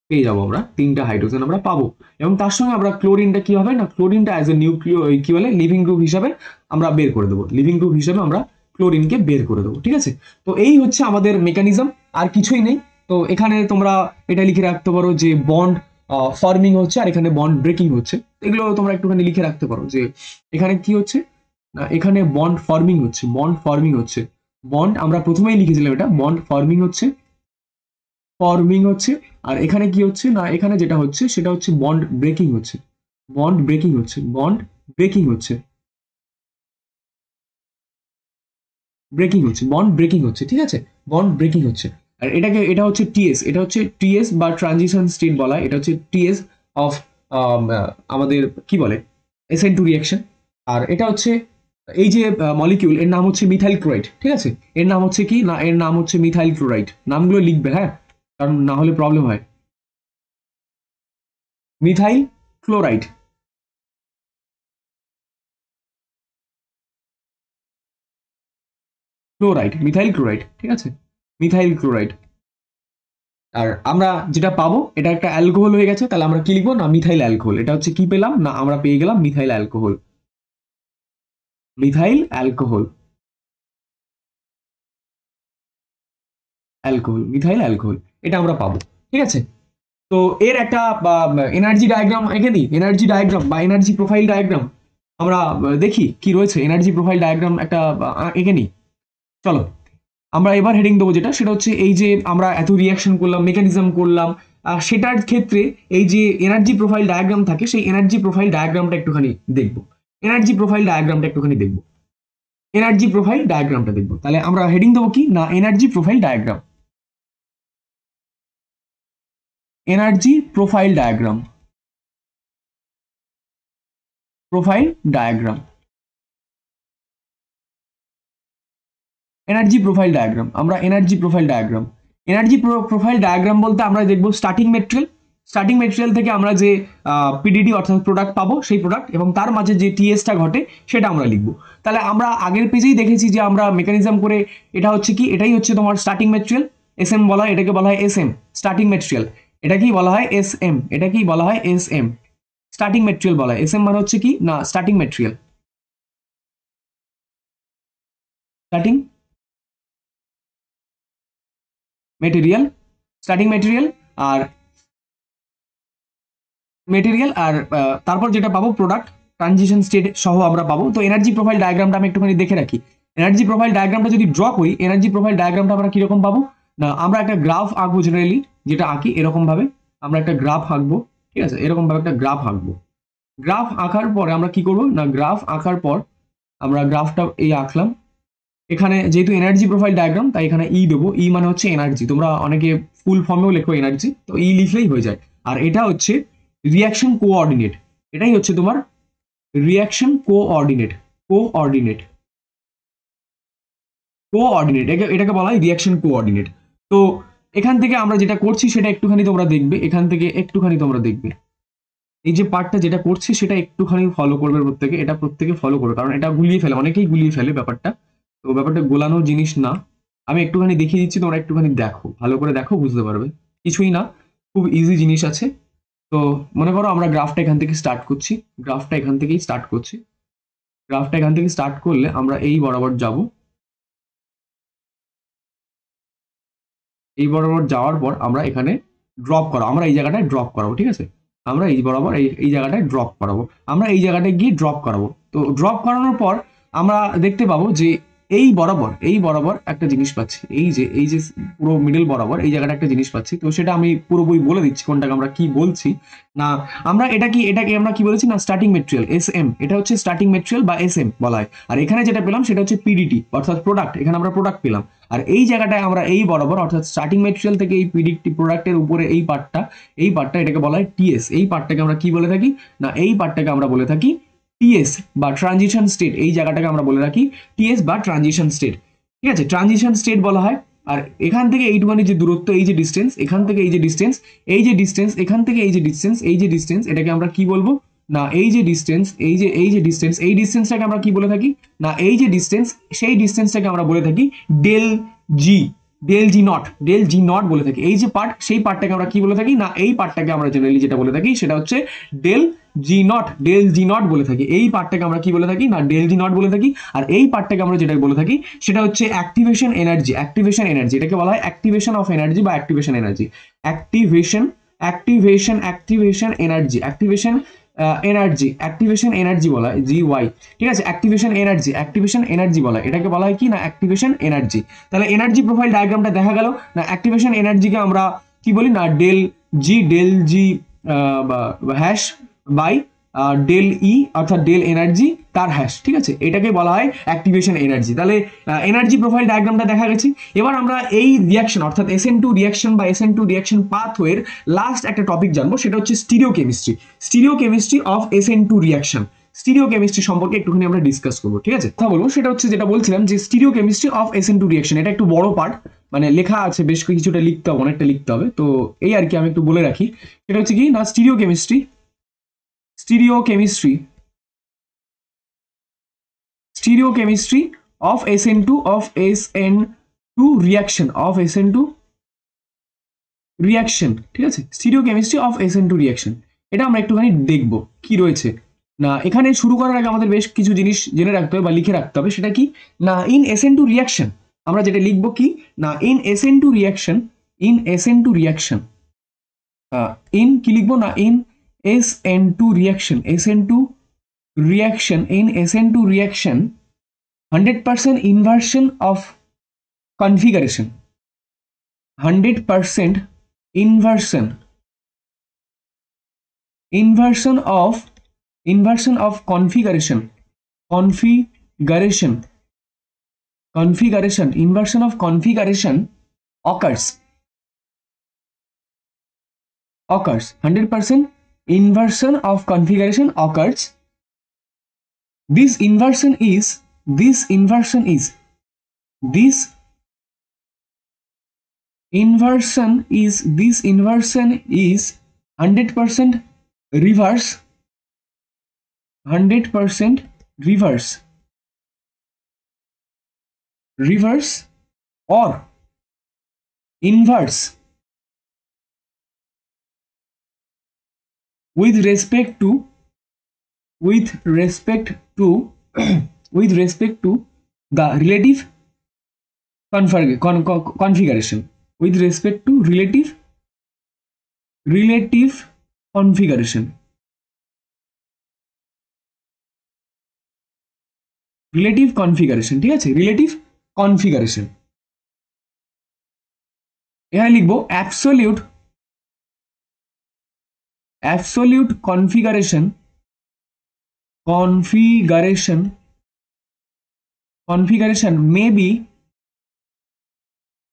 পেয়ে যাবো, আমরা তিনটা হাইড্রোজেন আমরা পাবো। এবং তার সঙ্গে আমরা ক্লোরিনটা কি হবে না, ক্লোরিনটা অ্যাজ এ নিউক্লিও কি বলে লিভিং গ্রুপ হিসাবে আমরা বের করে দেবো, লিভিং গ্রুপ হিসাবে আমরা ক্লোরিনকে বের করে দেবো, ঠিক আছে। তো এই হচ্ছে আমাদের মেকানিজম, আর কিছুই নেই। তো এখানে তোমরা এটা লিখে রাখতে পারো যে বন্ড ফর্মিং হচ্ছে আর এখানে বন্ড ব্রেকিং হচ্ছে, এগুলো তোমরা একটুখানি লিখে রাখতে পারো যে এখানে কি হচ্ছে না, এখানে বন্ড ফর্মিং হচ্ছে, বন্ড আমরা প্রথমেই লিখেছিলাম, এটা বন্ড ফর্মিং হচ্ছে, আর এখানে কি হচ্ছে না, এখানে যেটা হচ্ছে সেটা হচ্ছে বন্ড ব্রেকিং হচ্ছে, বন্ড ব্রেকিং হচ্ছে, বন্ড ব্রেকিং হচ্ছে, ঠিক আছে, বন্ড ব্রেকিং হচ্ছে। আর এটা হচ্ছে TS বা ট্রানজিশন স্টেট বলা হয়, এটা হচ্ছে TS অফ আমাদের কি বলে SN2 রিয়াকশন। আর এটা হচ্ছে এই যে মলিকিউল, এর নাম হচ্ছে মিথাইল ক্লোরাইড, ঠিক আছে, এর নাম হচ্ছে কি না, এর নাম হচ্ছে মিথাইল ক্লোরাইড, নামগুলো লিখবে হ্যাঁ, কারণ না হলে প্রবলেম হয়। মিথাইল ক্লোরাইড, মিথাইল ক্লোরাইড, ঠিক আছে, মিথাইল ক্লোরাইড। আর আমরা যেটা পাবো এটা একটা অ্যালকোহল হয়ে গেছে, তাহলে আমরা কি লিখবো না মিথাইল অ্যালকোহল, এটা হচ্ছে কি পেলাম না, আমরা পেয়ে গেলাম methyl alcohol, methyl alcohol, methyl alcohol, এটা আমরা পাবো, ঠিক আছে। তো এর একটা এনার্জি ডায়াগ্রাম এঁকে দিই, এনার্জি ডায়াগ্রাম বা এনার্জি প্রোফাইল ডায়াগ্রাম আমরা দেখি কি রয়েছে, এনার্জি প্রোফাইল ডায়াগ্রাম একটা এঁকে নিই। চলো আমরা এবার হেডিং দেবো যেটা, সেটা হচ্ছে এই যে আমরা এত রিয়াকশন করলাম, মেকানিজম করলাম, সেটার ক্ষেত্রে এই যে এনার্জি প্রোফাইল ডায়াগ্রাম থাকে, সেই এনার্জি প্রোফাইল ডায়াগ্রামটা একটুখানি দেখবো, এনার্জি প্রোফাইল ডায়াগ্রামটা একটুখানি দেখবো, এনার্জি প্রোফাইল ডায়াগ্রামটা দেখবো। তাহলে আমরা হেডিং দেবো কি না energy profile diagram, energy profile diagram, profile diagram, energy profile diagram, আমরা energy profile diagram, energy profile diagram বলতে আমরা দেখবো স্টার্টিং মেটেরিয়াল থেকে আমরা যে PDD অর্থাৎ প্রোডাক্ট পাবো, সেই প্রোডাক্ট এবং তার মাঝে যে TSটা ঘটে সেটা আমরা লিখবো। তাহলে আমরা আগের পেজেই দেখেছি যে আমরা মেকানিজম করে, এটা হচ্ছে কি, এটাই হচ্ছে তোমার স্টার্টিং মেটেরিয়াল, SM বলা হয়, এটাকে বলা হয় SM স্টার্টিং মেটেরিয়াল, এটা কি বলা হয় SM, এটা কি বলা হয় SM স্টার্টিং মেটেরিয়াল বলা হয়, SM মানে হচ্ছে কি না starting material, starting material, starting material আর তারপর যেটা পাবো প্রোডাক্ট, ট্রানজিশন স্টেট সহ আমরা পাবো। তো এনার্জি প্রোফাইল ডায়াগ্রামটা আমি একটুখানি দেখে রাখি। এনার্জি প্রোফাইল ডায়াগ্রামটা যদি ড্র করি, এনার্জি প্রোফাইল ডায়াগ্রামটা আমরা কিরকম পাবো না, আমরা একটা গ্রাফ আঁকবো জেনারেলি, যেটা আঁকি এরকম ভাবে আমরা একটা গ্রাফ আঁকবো, ঠিক আছে, এরকম ভাবে একটা গ্রাফ আঁকবো। গ্রাফ আঁকার পরে আমরা কি করবো না, গ্রাফ আঁকার পর আমরা গ্রাফটা এই আঁকলাম, এখানে যেহেতু এনার্জি প্রোফাইল ডায়াগ্রাম তাই এখানে ই দেবো, ই মানে হচ্ছে এনার্জি, তোমরা অনেকে ফুল ফর্মেও লেখো এনার্জি, তো ই লিখলেই হয়ে যায়। আর এটা হচ্ছে রিয়াকশন কোঅর্ডিনেট, এটাই হচ্ছে তোমার রিয়াকশন কোঅর্ডিনেট, কোঅর্ডিনেট কোঅর্ডিনেট এটাকে বলা হয় রিয়াকশন কোঅর্ডিনেট। তো এখান থেকে আমরা যেটা করছি সেটা একটুখানি তোমরা দেখবে, এখান থেকে একটুখানি তোমরা দেখবে এই যে পার্টটা যেটা করছি সেটা একটুখানি ফলো করবে প্রত্যেকে, এটা প্রত্যেকে ফলো করবে, কারণ এটা গুলিয়ে ফেলে, অনেকেই গুলিয়ে ফেলে ব্যাপারটা। তো ব্যাপারটা গোলানোর জিনিস না, আমি একটুখানি দেখিয়ে দিচ্ছি, তোমরা একটুখানি দেখো, ভালো করে দেখো, বুঝতে পারবে, কিছুই না, খুব ইজি জিনিস আছে। তো মনে করো আমরা গ্রাফটা এখান থেকে স্টার্ট করছি, গ্রাফটা এখান থেকেই স্টার্ট করছি, গ্রাফটা এখান থেকে স্টার্ট করলে আমরা এই বরাবর যাব, এই বরাবর যাওয়ার পর আমরা এখানে ড্রপ করাবো, আমরা এই জায়গাটায় ড্রপ করাবো, ঠিক আছে, আমরা এই বরাবর এই জায়গাটায় ড্রপ করাবো, আমরা এই জায়গাটায় গিয়ে ড্রপ করাবো। তো ড্রপ করানোর পর আমরা দেখতে পাবো যে এই বরাবর একটা জিনিস পাচ্ছি, এই যে পুরো মিডল বরাবর এই জায়গাটা একটা জিনিস পাচ্ছি। তো সেটা আমি পুরো বই বলে দিচ্ছি কোনটাকে আমরা কি বলছি না, আমরা এটাকে আমরা কি বলেছি না, স্টার্টিং মেটেরিয়াল এস এম, এটা হচ্ছে স্টার্টিং মেটেরিয়াল বা এস এম বলা হয়। আর এখানে যেটা পেলাম সেটা হচ্ছে পিডিটি অর্থাৎ প্রোডাক্ট, এখানে আমরা প্রোডাক্ট পেলাম। আর এই জায়গাটায় আমরা এই বরাবর অর্থাৎ স্টার্টিং মেটেরিয়াল থেকে এই পিডিটি প্রোডাক্টের উপরে এই পার্টটা এটাকে বলা হয় টিএস, এই পার্টটাকে আমরা কি বলে থাকি না, এই পার্টটাকে আমরা বলে থাকি টিএস বা ট্রানজিশন স্টেট, এই জায়গাটাকে আমরা বলে রাখি টিএস বা ট্রানজিশন স্টেট, ঠিক আছে, ট্রানজিশন স্টেট বলা হয়। আর এখান থেকে এইটুখানি যে দূরত্ব, এই যে ডিস্টেন্স, এখান থেকে এই যে ডিস্টেন্স, এখান থেকে এই যে ডিস্টেন্স, এটাকে আমরা কি বলবো না, এই যে ডিস্টেন্স, এই ডিস্টেন্সটাকে আমরা কি বলে থাকি না, এই যে ডিস্টেন্স, সেই ডিস্টেন্সটাকে আমরা বলে থাকি del G, del G not বলে থাকি। এই যে পার্ট, সেই পার্টটাকে আমরা কি বলে থাকি না, এই পার্টটাকে আমরা জেনারেলি যেটা বলে থাকি সেটা হচ্ছে ডেল জি নট বলে থাকি। এই পার্টটাকে আমরা কি বলে থাকি না, ডেল জি নট বলে থাকি। আর এই পার্টটাকে আমরা যেটা বলে থাকি সেটা হচ্ছে অ্যাক্টিভেশন এনার্জি, এটাকে বলা হয় অ্যাক্টিভেশন অফ এনার্জি বা অ্যাক্টিভেশন এনার্জি, অ্যাক্টিভেশন এনার্জি বলা হয় GY, ঠিক আছে, অ্যাক্টিভেশন এনার্জি বলা হয়, এটাকে বলা হয় কি না, অ্যাক্টিভেশন এনার্জি। তাহলে এনার্জি প্রোফাইল ডায়াগ্রামটা দেখা গেল না, অ্যাক্টিভেশন এনার্জিকে আমরা কি বলি না, ডেল জি বা হ্যাশ বাই ডেল ই অর্থাৎ ডেল এনার্জি তার হ্যাশ, ঠিক আছে, এটাকে বলা হয় অ্যাক্টিভেশন এনার্জি। তাহলে এনার্জি প্রোফাইল ডায়াগ্রামটা দেখা গেছে। এবার আমরা এই রিয়াকশন অর্থাৎ SN2 রিয়াকশন বা SN2 রিয়াকশন পাথওয়ের লাস্ট একটা টপিক জানবো, সেটা হচ্ছে স্টিরিওকেমিস্ট্রি অফ SN2 রিয়াকশন। স্টিরিওকেমিস্ট্রি সম্পর্কে একটুখানি আমরা ডিসকাস করবো, ঠিক আছে, কথা বলবো, সেটা হচ্ছে যেটা বলছিলাম যে স্টিরিওকেমিস্ট্রি অফ SN2 রিয়াকশন, এটা একটু বড় পার্ট, মানে লেখা আছে বেশ কিছুটা, লিখতে হবে, অনেকটা লিখতে হবে, তো এই আর কি আমি একটু বলে রাখি। এটা হচ্ছে কি না, স্টিরিওকেমিস্ট্রি of SN2 রিয়াকশন, ঠিক আছে, স্টিরিওকেমিস্ট্রি অফ SN2 রিয়াকশন, এটা আমরা একটুখানি দেখবো কি রয়েছে না। এখানে শুরু করার আগে আমাদের বেশ কিছু জিনিস জেনে রাখতে হবে বা লিখে রাখতে হবে, সেটা কি না, ইন SN2 রিয়াকশন আমরা যেটা লিখবো কি না, ইন SN2 রিয়াকশন ইন কি লিখবো না, in SN2 reaction in SN2 reaction 100% inversion of configuration, 100% inversion of configuration, inversion of configuration occurs, 100% inversion of configuration occurs. This inversion is 100% reverse, or inverse with respect to the relative configuration, with respect to relative configuration, relative configuration, ঠিক আছে, relative configuration. এখানে লিখবো absolute configuration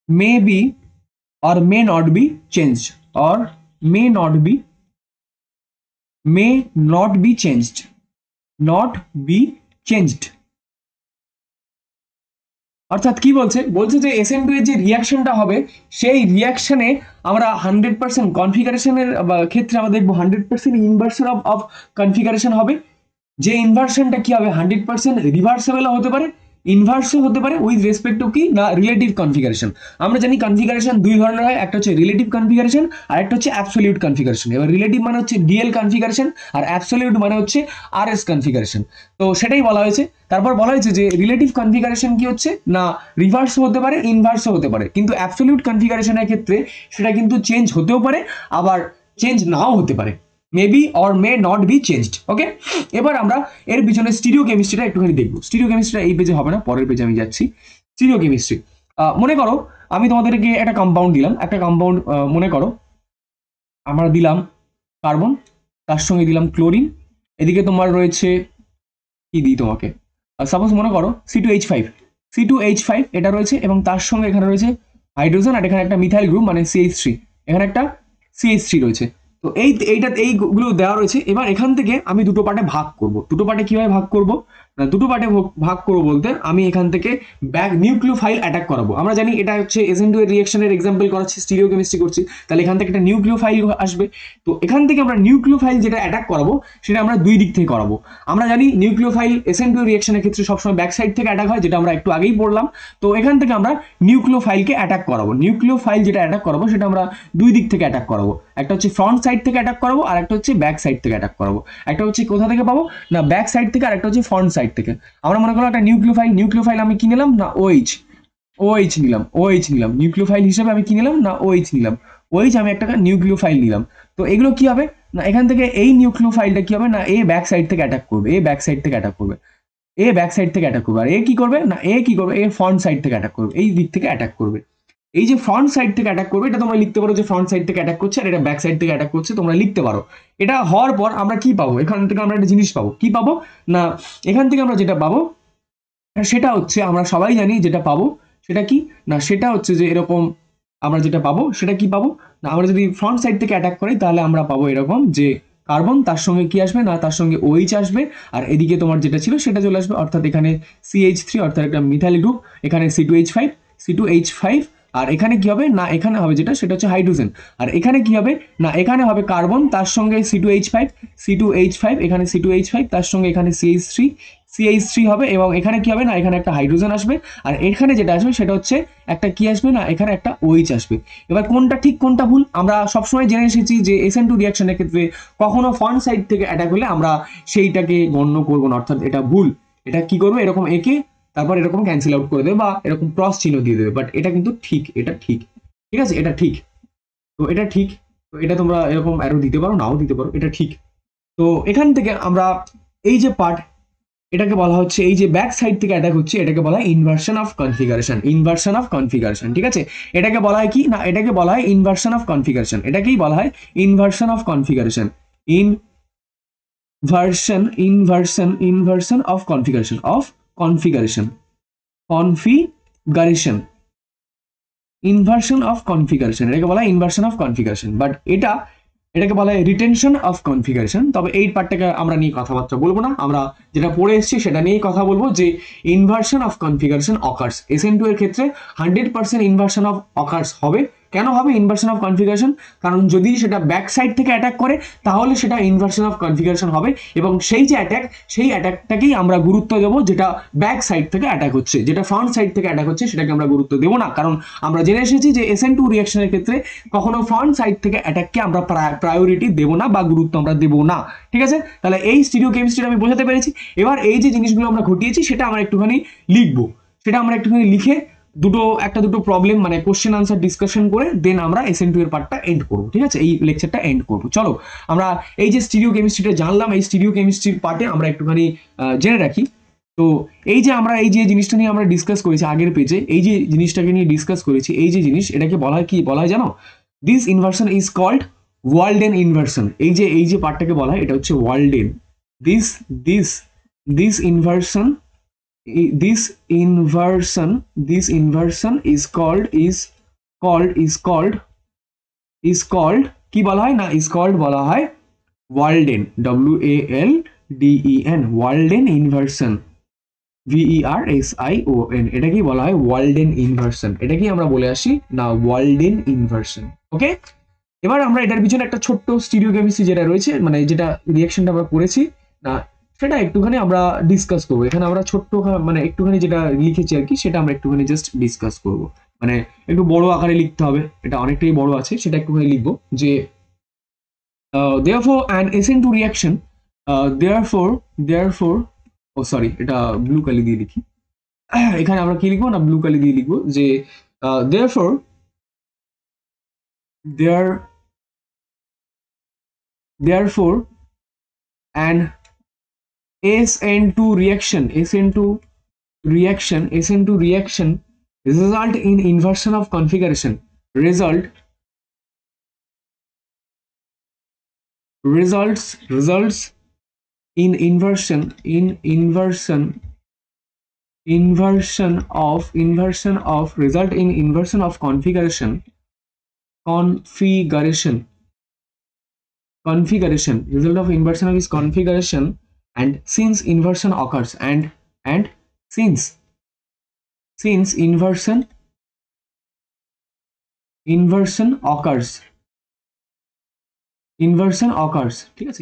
may be or may not be changed, not be changed। অর্থাৎ কি বলছে যে SN2 এর যে রিয়াকশনটা হবে সেই রিয়াকশনে আমরা 100% কনফিগারেশনের ক্ষেত্রে আমরা দেখবো 100% ইনভার্সন অফ কনফিগারেশন হবে। যে ইনভার্সনটা কি হবে 100% রিভার্সেবলও হতে পারে, ইনভার্সও হতে পারে উইথ রেসপেক্ট টু কি না রিলেটিভ কনফিগারেশন। আমরা জানি কনফিগারেশন দুই ধরনের হয়, একটা হচ্ছে রিলেটিভ কনফিগারেশন আর একটা হচ্ছে অ্যাবসোলিউট কনফিগারেশন। এবার রিলেটিভ মানে হচ্ছে ডিএল কনফিগারেশন আর অ্যাবসোলিউট মানে হচ্ছে আরএস কনফিগারেশন। তো সেটাই বলা হয়েছে। তারপর বলা হয়েছে যে রিলেটিভ কনফিগারেশন কি হচ্ছে না রিভার্সও হতে পারে, ইনভার্সও হতে পারে, কিন্তু অ্যাবসোলিউট কনফিগারেশনের ক্ষেত্রে সেটা কিন্তু চেঞ্জ হতেও পারে আবার চেঞ্জ নাও হতে পারে, maybe or may not be changed. Okay, এবার আমরা এর পিছনে স্টিরিও কেমিস্ট্রিটা একটুখানি দেখবো। স্টিরিও কেমিস্ট্রিটা এই পেজে হবে না, পরের পেজে আমি যাচ্ছি। স্টিরিও কেমিস্ট্রি মনে করো আমি তোমাদেরকে একটা কম্পাউন্ড দিলাম, একটা কম্পাউন্ড মনে করো আমরা দিলাম কার্বন, তার সঙ্গে দিলাম ক্লোরিন, এদিকে তোমার রয়েছে কি দিই তোমাকে, সাপোজ মনে করো C2H5 এটা রয়েছে এবং তার সঙ্গে এখানে রয়েছে হাইড্রোজেন আর এখানে একটা মিথাইল গ্রুপ মানে CH3, এখানে একটা CH3 রয়েছে। তো এইগুলো দেওয়া রয়েছে। এবার এখান থেকে আমি দুটো পার্টে ভাগ করব। দুটো পার্টে কিভাবে ভাগ করব না দুটো পার্টে ভাগ করব বলতে আমি এখান থেকে ব্যাক নিউক্লিওফাইল অ্যাটাক করাবো। আমরা জানি এটা হচ্ছে SN2 এর রিঅ্যাকশনের এক্সাম্পল করাচ্ছি, স্টিরিও কেমিস্ট্রি করছি, তাহলে এখান থেকে একটা নিউক্লিওফাইল আসবে। তো এখান থেকে আমরা নিউক্লিওফাইল যেটা অ্যাটাক করাবো সেটা আমরা দুই দিক থেকে করাবো। আমরা জানি নিউক্লিওফাইল SN2 রিঅ্যাকশনের ক্ষেত্রে সবসময় ব্যাক সাইড থেকে অ্যাটাক হয়, যেটা আমরা একটু আগেই পড়লাম। তো এখান থেকে আমরা নিউক্লিওফাইলকে অ্যাটাক করাবো। নিউক্লিওফাইল যেটা অ্যাটাক করাবো সেটা আমরা দুই দিক থেকে অ্যাটাক করাবো, একটা হচ্ছে ফ্রন্ট সাইড থেকে অ্যাটাক করাবো আর একটা হচ্ছে ব্যাক সাইড থেকে অ্যাটাক করাবো। একটা হচ্ছে কোথা থেকে পাবো না ব্যাক সাইড থেকে আর একটা হচ্ছে ফ্রন্ট সাইড থেকে। আমরা মনে করলাম একটা নিউক্লিওফাইল আমি কি নিলাম না OH নিলাম নিউক্লিওফাইল হিসেবে আমি কি নিলাম না OH নিলাম। OH আমি একটা নিউক্লিওফাইল নিলাম। তো এগুলো কি হবে না এখান থেকে এই নিউক্লিওফাইলটা কি হবে না এ ব্যাক সাইড থেকে অ্যাটাক করবে, আর এ কি করবে না এ ফ্রন্ট সাইড থেকে অ্যাটাক করবে, এই দিক থেকে অ্যাটাক করবে। এই যে ফ্রন্ট সাইড থেকে অ্যাটাক করবে এটা তোমরা লিখতে পারো যে ফ্রন্ট সাইড থেকে অ্যাটাক করছে আর এটা ব্যাক সাইড থেকে অ্যাটাক করছে, তোমরা লিখতে পারো। এটা হওয়ার পর আমরা কি পাবো, এখান থেকে আমরা একটা জিনিস পাবো। কি পাবো না এখান থেকে আমরা যেটা পাবো সেটা হচ্ছে আমরা সবাই জানি যেটা পাবো সেটা কি না সেটা হচ্ছে যে এরকম আমরা যেটা পাবো সেটা কি পাবো না আমরা যদি ফ্রন্ট সাইড থেকে অ্যাটাক করি তাহলে আমরা পাবো এরকম যে কার্বন তার সঙ্গে কি আসবে না তার সঙ্গে OH আসবে আর এদিকে তোমার যেটা ছিল সেটা চলে আসবে, অর্থাৎ এখানে CH3 অর্থাৎ একটা মিথাইল গ্রুপ, এখানে C2H5 আর এখানে কি হবে না এখানে হবে যেটা সেটা হচ্ছে হাইড্রোজেন আর এখানে কি হবে না এখানে হবে কার্বন তার সঙ্গে C2H5 এখানে C2H5 তার সঙ্গে এখানে CH3 হবে এবং এখানে কি হবে না এখানে একটা হাইড্রোজেন আসবে আর এখানে যেটা আসবে সেটা হচ্ছে একটা কি আসবে না এখানে একটা OH আসবে। এবার কোনটা ঠিক কোনটা ভুল আমরা সবসময় জেনে এসেছি যে SN2 রিঅ্যাকশনের ক্ষেত্রে কখনো ফ্রন্ট সাইড থেকে অ্যাটাক হলে আমরা সেইটাকে গণ্য করব না, অর্থাৎ এটা ভুল। এটা কি করবে এরকম একে তারপর এরকম ক্যান্সেল আউট করে দেবে বা এরকম ক্রস চিহ্ন দিয়ে দেবে, বাট এটা কিন্তু ঠিক, এটা ঠিক আছে, এটা ঠিক। তো এটা ঠিক, তো এটা তোমরা এরকম অ্যারো দিতে পারো নাও দিতে পারো, এটা ঠিক। তো এখান থেকে আমরা এই যে পার্ট এটাকে বলা হচ্ছে এই যে ব্যাক সাইড থেকে অ্যাটাক হচ্ছে এটাকে বলা হয় ইনভার্সন অফ কনফিগারেশন, ঠিক আছে। এটাকে বলা হয় কি না এটাকে বলা হয় ইনভার্সন অফ কনফিগারেশন, এটাকেই বলা হয় inversion of configuration, inversion of configuration inversion of configuration, এটাকে বলা হয় ইনভার্সন অফ কনফিগারেশন। বাট এটাকে বলা হয় রিটেনশন অফ কনফিগারেশন। তবে এই পার্টটাকে আমরা নিয়ে কথাবার্তা বলবো না, আমরা যেটা পড়ে এসেছি সেটা নিয়েই কথা বলবো যে inversion of configuration occurs SN2 এর ক্ষেত্রে 100% ইনভার্সন অফ অকার্স হবে। কেন হবে ইনভার্সন অফ কনফিগারেশন, কারণ যদি সেটা ব্যাক সাইড থেকে অ্যাটাক করে তাহলে সেটা ইনভার্সন অফ কনফিগারেশন হবে এবং সেই যে অ্যাটাক সেই অ্যাটাকটাকেই আমরা গুরুত্ব দেবো যেটা ব্যাক সাইড থেকে অ্যাটাক হচ্ছে, যেটা ফ্রন্ট সাইড থেকে অ্যাটাক হচ্ছে সেটাকে আমরা গুরুত্ব দেবো না, কারণ আমরা জেনে এসেছি যে SN2 রিঅ্যাকশনের ক্ষেত্রে কখনো ফ্রন্ট সাইড থেকে অ্যাটাককে আমরা প্রায়োরিটি দেবো না বা গুরুত্ব আমরা দেবো না, ঠিক আছে। তাহলে এই স্টিরিও কেমিস্ট্রিটা আমি বোঝাতে পেরেছি। এবার এই যে জিনিসগুলো আমরা ঘটিয়েছি সেটা আমরা একটুখানি লিখবো, সেটা আমরা একটুখানি লিখে দুটো প্রবলেম মানে কোশ্চেন আনসার ডিসকাশন করে দেন আমরা SN2 এর পার্টটা এন্ড করবো, ঠিক আছে, এই লেকচারটা এন্ড করবো। চলো আমরা এই যে স্টিরিও কেমিস্ট্রিটা জানলাম, এই স্টিরিও কেমিস্ট্রির পার্টে আমরা একটুখানি জেনে রাখি তো এই যে আমরা এই যে জিনিসটা নিয়ে আমরা ডিসকাস করেছি আগের পেজে, এই যে জিনিসটাকে নিয়ে ডিসকাস করেছি, এই যে জিনিস, এটাকে বলা হয় কি বলা হয় জানো? This inversion is called Walden inversion. এই যে পার্টটাকে বলা হয় এটা হচ্ছে Walden. This this this inversion this inversion is called কি বলা হয় না, is called বলা হয় Walden, WALDEN, Walden inversion, VERSION, এটা কি বলা হয় ওয়ালডেন ইনভার্সন। এটা কি আমরা বলে আসি না, ওয়ালডেন ইনভার্সন। ওকে, এবার আমরা এটার পিছনে একটা ছোট্ট স্টিরিওকেমিস্ট্রি যেটা রয়েছে, মানে যেটা রিয়াকশনটা আমরা করেছি না, সেটা একটুখানি আমরা ডিসকাস করবো। এখানে আমরা ছোট্ট মানে একটুখানি যেটা লিখেছি আর কি, সেটা আমরা একটুখানি জাস্ট ডিসকাস করবো। মানে একটু বড় আকারে লিখতে হবে, এটা অনেকটাই বড় আছে, সেটা একটুখানি লিখবো যে therefore an SN2 reaction, therefore ও সরি, এটা ব্লু কালি দিয়ে লিখি। এখানে আমরা কি লিখবো না, ব্লু কালি দিয়ে লিখবো যে therefore an SN2 reaction result in inversion of configuration, results in inversion of configuration, result of inversion of is configuration, and since inversion occurs, and since inversion occurs, ঠিক আছে,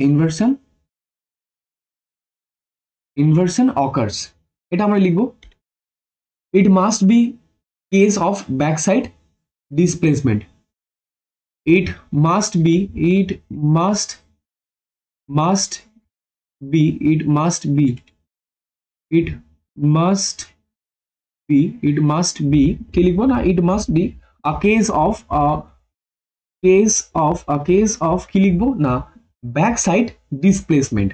inversion occurs, এটা আমরা লিখবো it must be case of backside displacement, it must be কি লিখবো না, it must be a case of কি লিখবো না, backside displacement,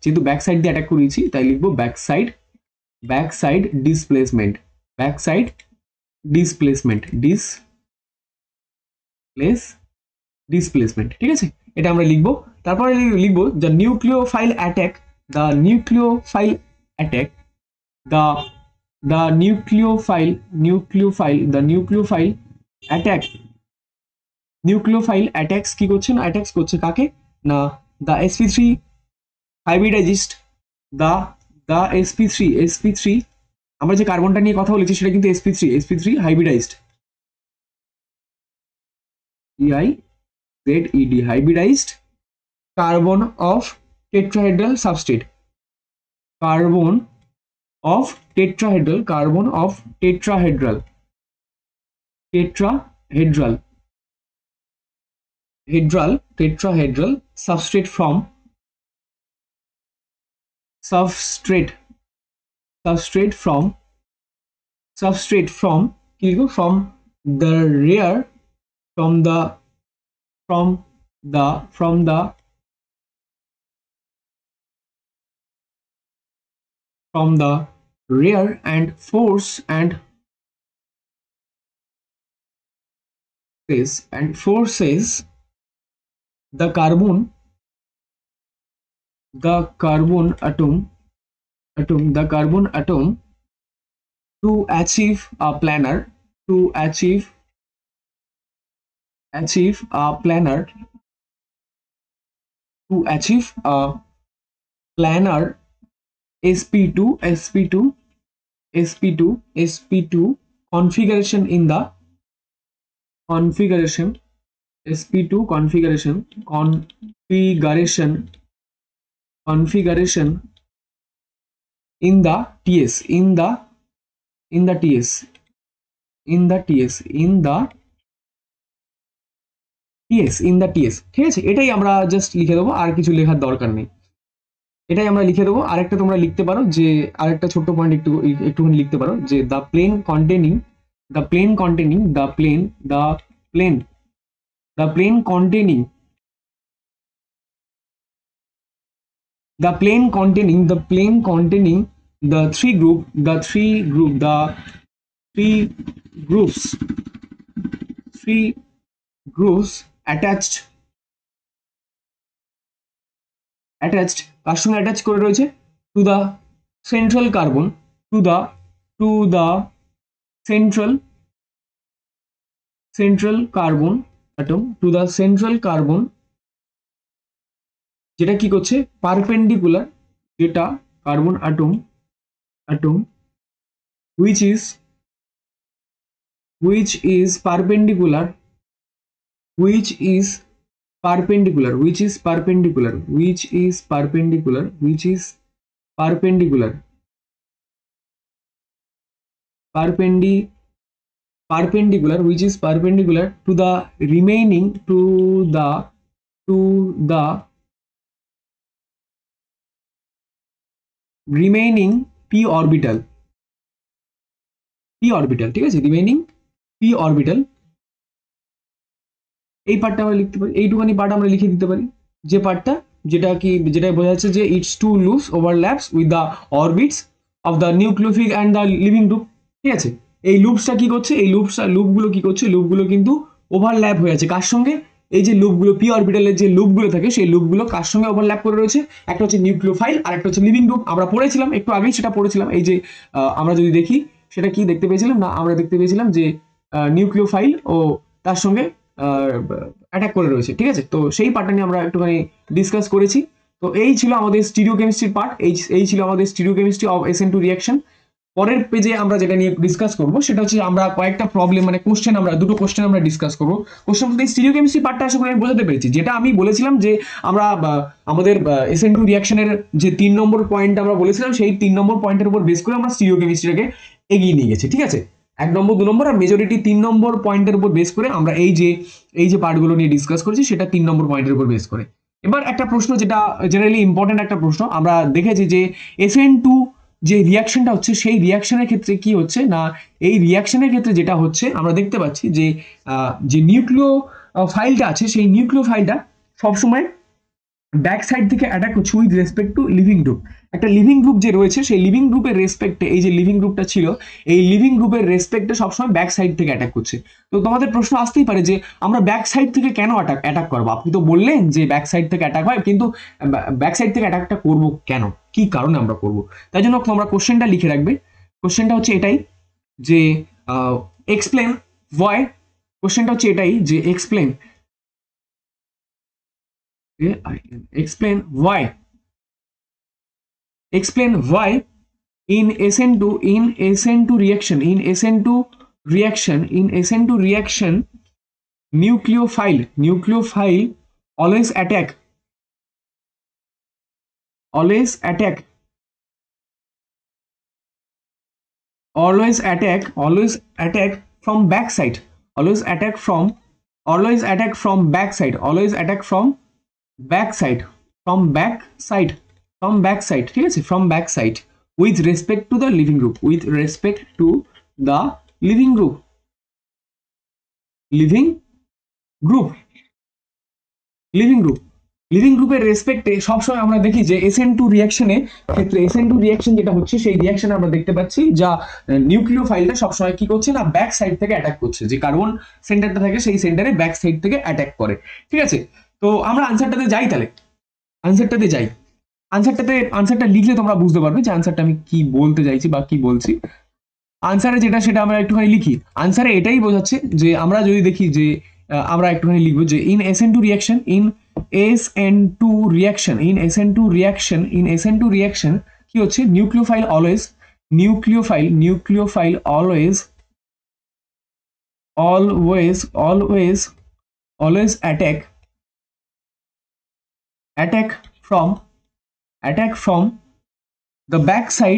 যেহেতু backside দিয়ে অ্যাটাক করেছি তাই লিখবো backside displacement, displacement, ঠিক আছে, এটা আমরা লিখবো। তারপরে লিখবো the nucleophile attack attacks কি করছে না, attacks করছে কাকে না, the sp3 hybridized, the sp3 আমরা যে কার্বনটা নিয়ে কথা বলেছি সেটা কিন্তু sp3 hybridized, EIZED, hybridized carbon of tetrahedral substrate, carbon of tetrahedral substrate from the rear, from the rear and forces the carbon atom to achieve a planar sp2 configuration in the sp2 configuration in the TS, ঠিক আছে, এটাই আমরা just লিখে দেবো, আর কিছু লেখার দরকার নেই, এটাই আমরা লিখে দেবো। আরেকটা তোমরা লিখতে পারো যে আরেকটা ছোট্ট পয়েন্ট একটুখানি লিখতে পারো যে the plane containing the plane containing the three groups attached কার সঙ্গে অ্যাটাচ করে রয়েছে to the central carbon to the central carbon atom to the central carbon যেটা কি করছে পারপেন্ডিকুলার, যেটা carbon atom which is perpendicular to the remaining p orbital, ঠিক আছে, remaining p orbital। এই পার্টটা আমরা লিখতে পারি, এইটুখানি পার্ট আমরা লিখে দিতে পারি, যে পার্টটা যেটা বোঝা যাচ্ছে যে its two lobes overlaps with the orbits of the nucleophile and the leaving group. ঠিক আছে, এই লুপসটা কি করছে, লুপগুলো কিন্তু ওভারল্যাপ হয়ে আছে কার সঙ্গে, এই যে লুপগুলো পি অরবিটালের যে লুপগুলো থাকে সেই লুপগুলো কার সঙ্গে ওভারল্যাপ করে রয়েছে, একটা হচ্ছে নিউক্লিওফাইল আর একটা হচ্ছে লিভিং গ্রুপ। আমরা পড়েছিলাম একটু আগেই, সেটা পড়েছিলাম। এই যে আমরা যদি দেখি সেটা কি দেখতে পেয়েছিলাম না, আমরা দেখতে পেয়েছিলাম যে নিউক্লিওফাইল ও তার সঙ্গে অ্যাটাক করে রয়েছে। ঠিক আছে, তো সেই পার্টটা নিয়ে আমরা একটুখানি ডিসকাস করেছি। তো এই ছিল আমাদের স্টিরিওকেমিস্ট্রির পার্ট, এই ছিল আমাদের স্টিরিওকেমিস্ট্রি অফ SN2 রিঅ্যাকশন। পরের পেজে আমরা যেটা নিয়ে ডিসকাস করব সেটা হচ্ছে আমরা কয়েকটা প্রবলেম মানে কোশ্চেন, আমরা দুটো কোশ্চেন আমরা ডিসকাস করব। কোশ্চেন বলতে স্টিরিওকেমিস্ট্রি পার্টটা আশা করি আমি বোঝাতে পেরেছি। যেটা আমি বলেছিলাম যে আমরা আমাদের SN2 রিঅ্যাকশনের যে 3 নম্বর পয়েন্ট আমরা বলেছিলাম, সেই 3 নম্বর পয়েন্টের উপর বেস করে আমরা স্টিরিওকেমিস্ট্রিটাকে এগিয়ে নিয়ে গেছি। ঠিক আছে, 1 নম্বর 2 নম্বর আর মেজরিটি 3 নম্বর পয়েন্টের উপর বেস করে আমরা এই যে পার্টগুলো নিয়ে ডিসকাস করেছি সেটা 3 নম্বর পয়েন্টের উপর বেস করে। এবার একটা প্রশ্ন যেটা জেনারেলি ইম্পর্টেন্ট একটা প্রশ্ন, আমরা দেখেছি যে SN2 যে রিয়াকশনটা হচ্ছে সেই রিয়াকশনের ক্ষেত্রে কি হচ্ছে না, এই রিয়াকশনের ক্ষেত্রে যেটা হচ্ছে আমরা দেখতে পাচ্ছি যে নিউক্লিও ফাইলটা আছে, সেই নিউক্লিও ফাইলটা সবসময় ব্যাক সাইড থেকে অ্যাটাক করছে with respect two living group. একটা লিভিং গ্রুপ যে রয়েছে সেই লিভিং গ্রুপের রেসপেক্টে, এই যে লিভিং গ্রুপটা ছিল এই লিভিং গ্রুপের রেসপেক্টে সবসময় ব্যাক সাইড থেকে অ্যাটাক করছে। তো তোমাদের প্রশ্ন আসতেই পারে যে আমরা ব্যাক সাইড থেকে কেন অ্যাটাক করবো? আপনি তো বললেন যে ব্যাক সাইড থেকে অ্যাটাক হয়, কিন্তু ব্যাক সাইড থেকে অ্যাটাকটা করবো কেন, কি কারণে আমরা করবো? তাই জন্য তোমরা কোশ্চেনটা লিখে রাখবে। কোশ্চেনটা হচ্ছে এটাই যে এক্সপ্লেন ওয়াই, কোশ্চেনটা হচ্ছে এটাই যে explain why in SN2 reaction nucleophile always attack from backside, always attack from backside, ঠিক আছে, from backside with respect to the living group, living গ্রুপের রেসপেক্টে সবসময় আমরা দেখি যে SN2 রিঅ্যাকশনের ক্ষেত্রে SN2 রিঅ্যাকশন যেটা হচ্ছে সেই রিঅ্যাকশনে আমরা দেখতে পাচ্ছি যা নিউক্লিও ফাইলটা সবসময় কি করছে না, ব্যাক সাইড থেকে অ্যাটাক করছে, যে কার্বন সেন্টারটা থাকে সেই সেন্টারে ব্যাক সাইড থেকে অ্যাটাক করে। ঠিক আছে, তো আমরা আনসারটাতে যাই, তাহলে আনসারটা লিখলে তোমরা বুঝতে পারবে যে আনসারটা আমি কি বলতে চাইছি বা কি বলছি। আনসারে যেটা সেটা আমরা একটুখানি লিখি। আনসারে এটাই বোঝাচ্ছে যে আমরা যদি দেখি যে আমরা একটুখানি লিখবো যে in SN2 reaction কি হচ্ছে, nucleophile always attack from the backside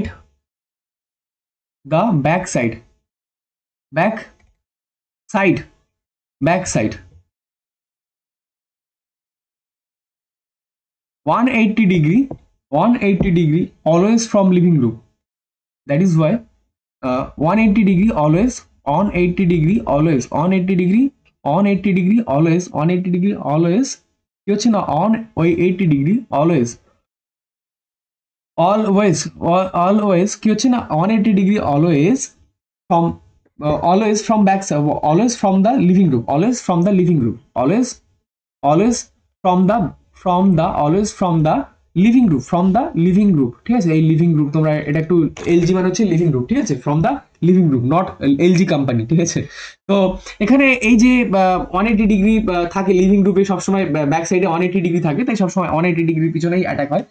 180 degree always from living group. That is why 180 degree always কি হচ্ছে না, on ওই 80 degree always অলওয়েজ কি হচ্ছে না 180 degree always from always from back always from the leaving group always from the leaving group always always from the leaving group ঠিক আছে। এই লিভিং গ্রুপ তোমরা এটা একটু এলজি মানে হচ্ছে লিভিং গ্রুপ ঠিক আছে, from the leaving group not LG company ঠিক আছে। তো এখানে এই যে 180 ডিগ্রি থাকে লিভিং গ্রুপে, সবসময় ব্যাক সাইডে 180 ডিগ্রি থাকে, তাই সবসময় 180 ডিগ্রির পিছনেই অ্যাটাক হয়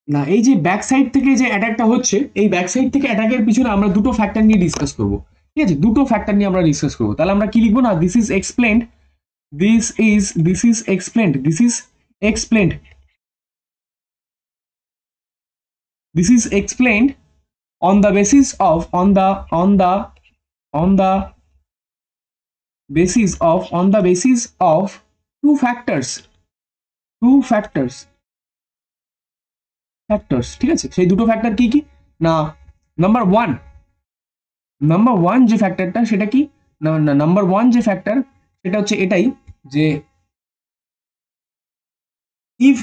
না। এই যে ব্যাক সাইড থেকে যে অ্যাটাকটা হচ্ছে, এই ব্যাক সাইড থেকে অ্যাটাকের পিছনে আমরা দুটো ফ্যাক্টর নিয়ে ডিসকাস করব ঠিক আছে, দুটো ফ্যাক্টর নিয়ে আমরা ডিসকাস করবো। তাহলে আমরা কি লিখবো না, this is explained on the basis of two factors ঠিক আছে। সেই দুটো ফ্যাক্টর কি কি না, নাম্বার ওয়ান যে ফ্যাক্টরটা সেটা কি না, নাম্বার ওয়ান যে ফ্যাক্টর সেটা হচ্ছে এটাই যে ইফ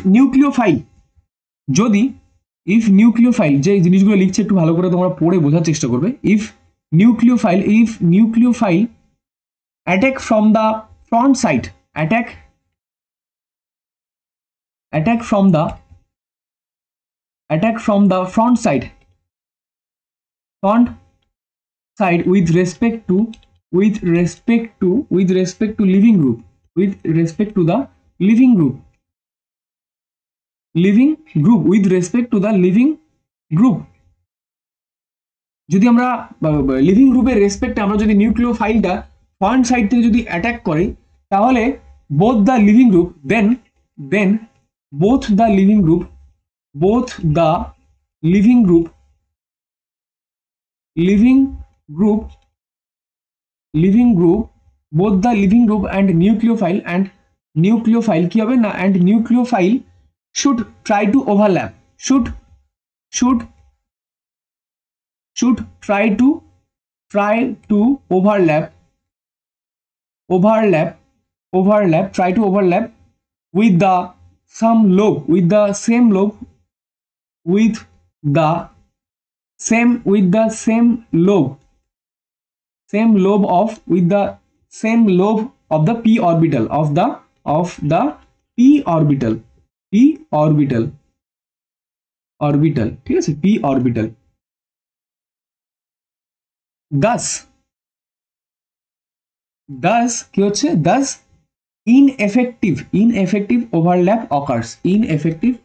নিউক্লিওফাইল যে জিনিসগুলো লিখছে একটু ভালো করে তোমরা পড়ে বোঝার চেষ্টা করবে। If nucleophile attack from the front side attack from the front side with respect to living group with respect to the living group যদি আমরা লিভিং গ্রুপের রেসপেক্টে আমরা যদি নিউক্লিওফাইলটা ফ্রন্ট সাইড থেকে যদি অ্যাটাক করি, তাহলে both the living group both the living group and nucleophile কি হবে না, and nucleophile should try to overlap should try to overlap with the same lobe of the p orbital ঠিক আছে, p orbital। thus কি হচ্ছে, thus ineffective overlap occurs ineffective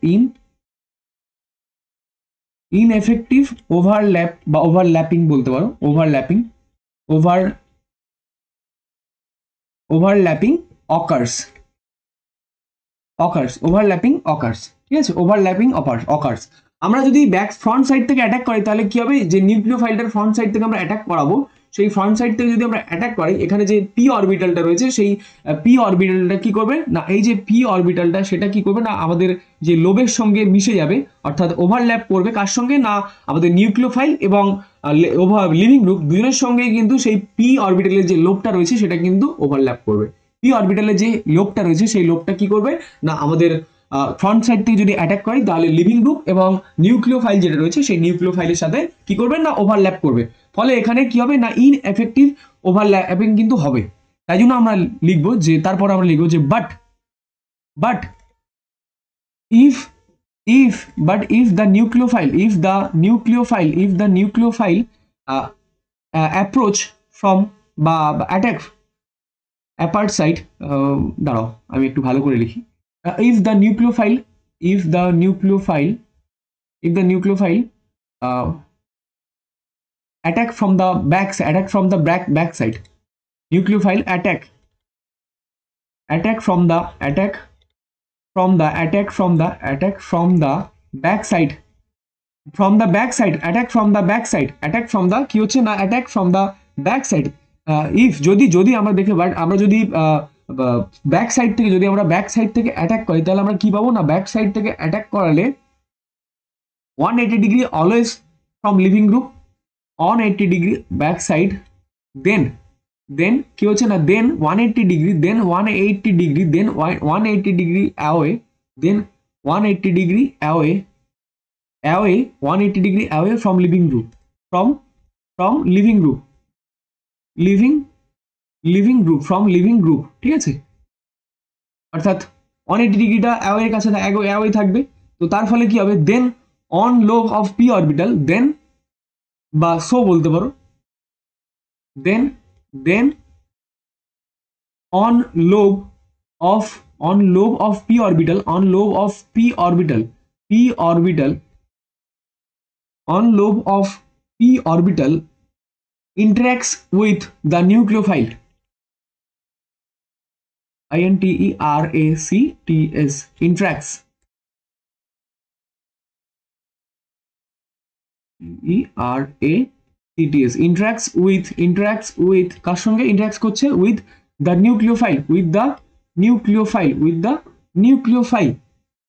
overlap বা overlapping বলতে পারো, overlapping occurs ঠিক আছে, overlapping occurs। আমরা যদি ব্যাক ফ্রন্ট সাইড থেকে অ্যাটাক করি তাহলে কি হবে, যে নিউক্লিওফাইলটার ফ্রন্ট সাইড থেকে আমরা অ্যাটাক করাবো, সেই ফ্রন্ট সাইড থেকে যদি আমরা অ্যাটাক করি, এখানে যে পি অরবিটালটা রয়েছে সেই পি অরবিটালটা কি করবে না, এই যে পি অরবিটালটা সেটা কি করবে না, আমাদের যে লোবের সঙ্গে মিশে যাবে, অর্থাৎ ওভারল্যাপ করবে কার সঙ্গে না, আমাদের নিউক্লিওফাইল এবং লিভিং গ্রুপ দুজনের সঙ্গে কিন্তু সেই পি অরবিটালের যে লোবটা রয়েছে সেটা কিন্তু ওভারল্যাপ করবে। পি অরবিটালের যে লোবটা রয়েছে সেই লোবটা কি করবে না, আমাদের ফ্রন্ট সাইড থেকে যদি অ্যাটাক করি তাহলে লিভিং গ্রুপ এবং নিউক্লিওফাইল যেটা রয়েছে সেই নিউক্লিওফাইলের সাথে কি করবে না, ওভারল্যাপ করবে। ফলে এখানে কি হবে না, ইনএফেক্টিভ ওভারল্যাপিং কিন্তু হবে। তাই জন্য আমরা লিখবো যে, তারপর আমরা লিখবো যে but if the nucleophile approach from বা attack apart side, দাঁড়াও আমি একটু ভালো করে লিখি, if the nucleophile attack from the back side, nucleophile attack from the back side কি হচ্ছে না, attack from the back side। if যদি আমরা দেখে, বাট আমরা যদি ব্যাক সাইড থেকে অ্যাটাক করি তাহলে আমরা কি পাবো না, ব্যাক সাইড থেকে অ্যাটাক করালে 180 degree always from leaving group, 180 degree back side, then কি হচ্ছে না, then 180 degree away away 180 degree away from living group, from living group, living group, from living group, ঠিক আছে, অর্থাৎ 180 ডিগ্রিটা অ্যাওয়ে এর কাছে অ্যাওয়ে থাকবে। তো তার ফলে কি হবে, then on lobe of P orbital, then বা সো বলতে পারো, দেন দেন on lobe of p orbital, on lobe of p orbital, on lobe of p orbital interacts with the nucleophile, interacts, interacts, interacts with কার সঙ্গে interacts করছে, with the nucleophile,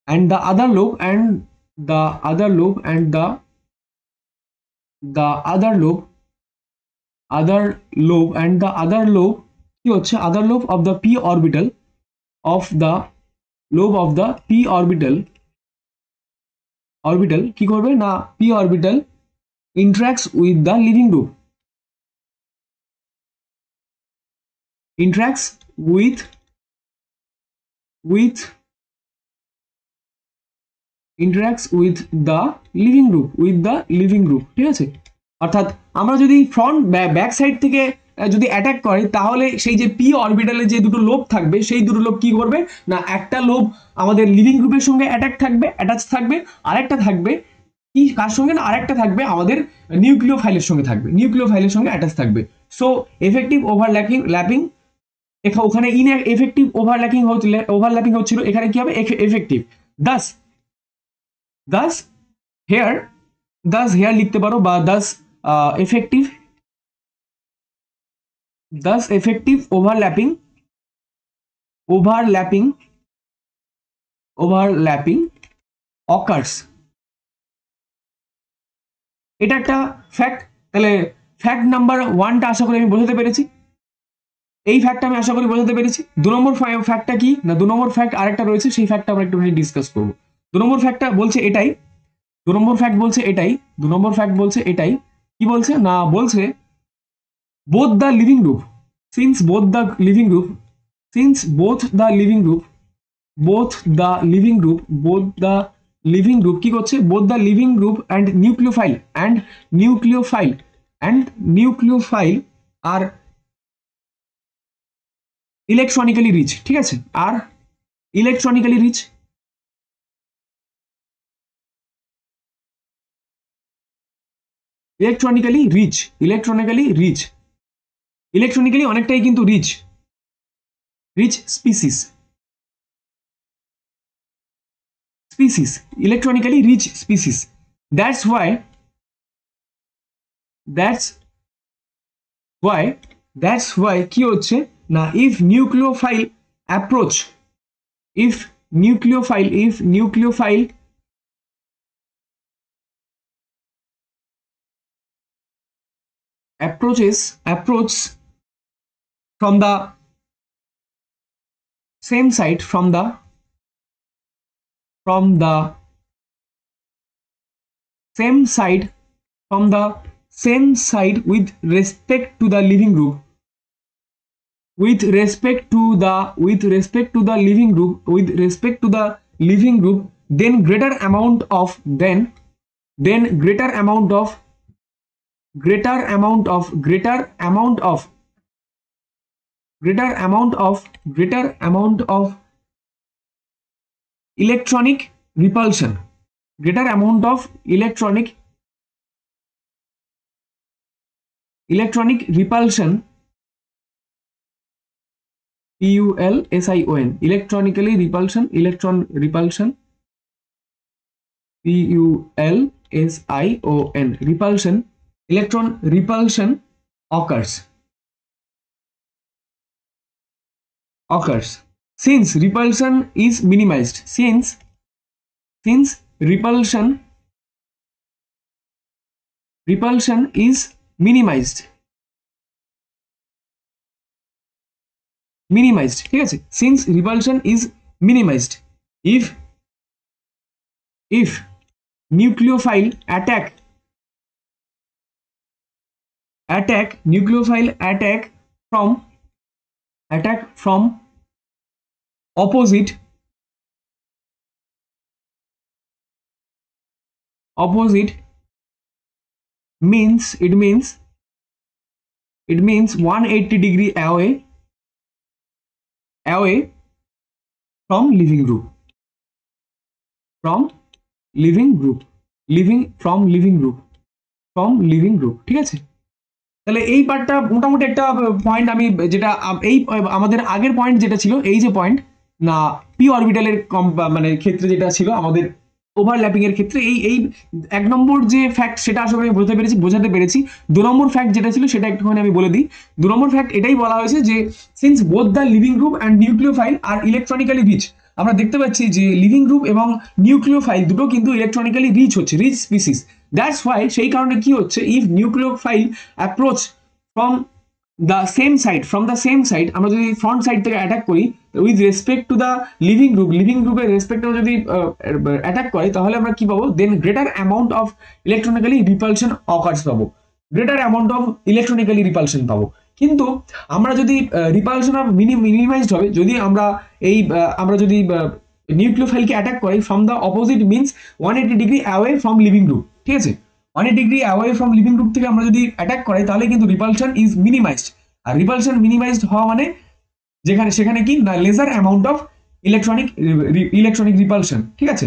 and the other lobe, and the other lobe, and the other lobe, and the other lobe কি হচ্ছে, other lobe of the p orbital, of the lobe of the p orbital কি করবে না, p orbital interacts with the living group, interacts with the living group, ঠিক আছে। অর্থাৎ আমরা যদি ফ্রন্ট ব্যাক সাইড থেকে যদি অ্যাটাক করে, তাহলে সেই যে পি অরবিটালে যে দুটো লোব থাকবে, সেই দুটো লোব কি করবে না, একটা লোব আমাদের লিভিং গ্রুপের সঙ্গে অ্যাটাচ থাকবে, আরেকটা থাকবে কি কার সঙ্গে না, আরেকটা থাকবে আমাদের নিউক্লিওফাইলের সঙ্গে অ্যাটাচ থাকবে। সো এফেক্টিভ ওভারল্যাপিং, ওখানে এফেক্টিভ ওভারল্যাপিং হচ্ছিল, এখানে কি হবে, এফেক্টিভ। দাস হেয়ার লিখতে পারো, বা effective overlapping occurs, এটা একটা ফ্যাক্ট। তাহলে ফ্যাক্ট নাম্বার 1টা আশা করি আমি বোঝাতে পেরেছি, এই ফ্যাক্টটা আমি আশা করি বোঝাতে পেরেছি। 2 নম্বর ফ্যাক্টটা কি না, 2 নম্বর ফ্যাক্ট আরেকটা রয়েছে, সেই ফ্যাক্টটা আমরা একটুখানি ডিসকাস করবো। 2 নম্বর ফ্যাক্টটা বলছে এটাই, 2 নম্বর ফ্যাক্ট বলছে এটাই, কি বলছে না, বলছে both the living group, since both the living group কি করছে, both the living group and nucleophile are electronically rich, ঠিক আছে, আর electronically rich, electronically অনেকটাই কিন্তু rich species, electronically rich species. That's why কি হচ্ছে না, if nucleophile approaches from the same side, from the same side with respect to the living group, then greater amount of electronic repulsion, PULSION, electronically repulsion, electron repulsion, PULSION, repulsion, electron repulsion occurs since repulsion is minimized, since repulsion is minimized, ঠিক আছে, since repulsion is minimized, if nucleophile attack from opposite means 180 degree away from living group ঠিক আছে। তাহলে এই পার্টটা মোটামুটি একটা point আমি যেটা এই আমাদের আগের পয়েন্ট যেটা ছিল, এই যে পয়েন্ট না পি অরবিটালের মানে ক্ষেত্রে যেটা ছিল আমাদের ওভারল্যাপিং এর ক্ষেত্রে, এই এক নম্বর যে ফ্যাক্ট সেটা আসলে আমি বোঝাতে পেরেছি। 2 নম্বর ফ্যাক্ট যেটা ছিল সেটা একটুখানি আমি বলে দিই। 2 নম্বর ফ্যাক্ট এটাই বলা হয়েছে যে since both the leaving group and nucleophile are electronically rich, আমরা দেখতে পাচ্ছি যে লিভিং গ্রুপ এবং নিউক্লিওফাইল দুটো কিন্তু electronically rich species. That's why সেই কারণে কি হচ্ছে, if nucleophile approach from the same side আমরা যদি ফ্রন্ট সাইড থেকে অ্যাটাক করি with respect to the leaving গ্রুপের রেসপেক্টে যদি অ্যাটাক করে, তাহলে আমরা কি পাবো, then greater amount of electronically repulsion occurs পাবো, পাবো। কিন্তু আমরা যদি রিপালশন অফ মিনিমাইজড হবে, যদি আমরা যদি নিউক্লিওফাইলকে অ্যাটাক করি from the opposite means 180 degree away from leaving group, ঠিক আছে। 180 degree away from leaving group থেকে আমরা যদি অ্যাটাক করি তাহলে কিন্তু রিপালশন ইজ মিনিমাইজড। আর রিপালশন মিনিমাইজড হওয়া মানে সেখানে কি না, lesser amount of electronic repulsion, ঠিক আছে,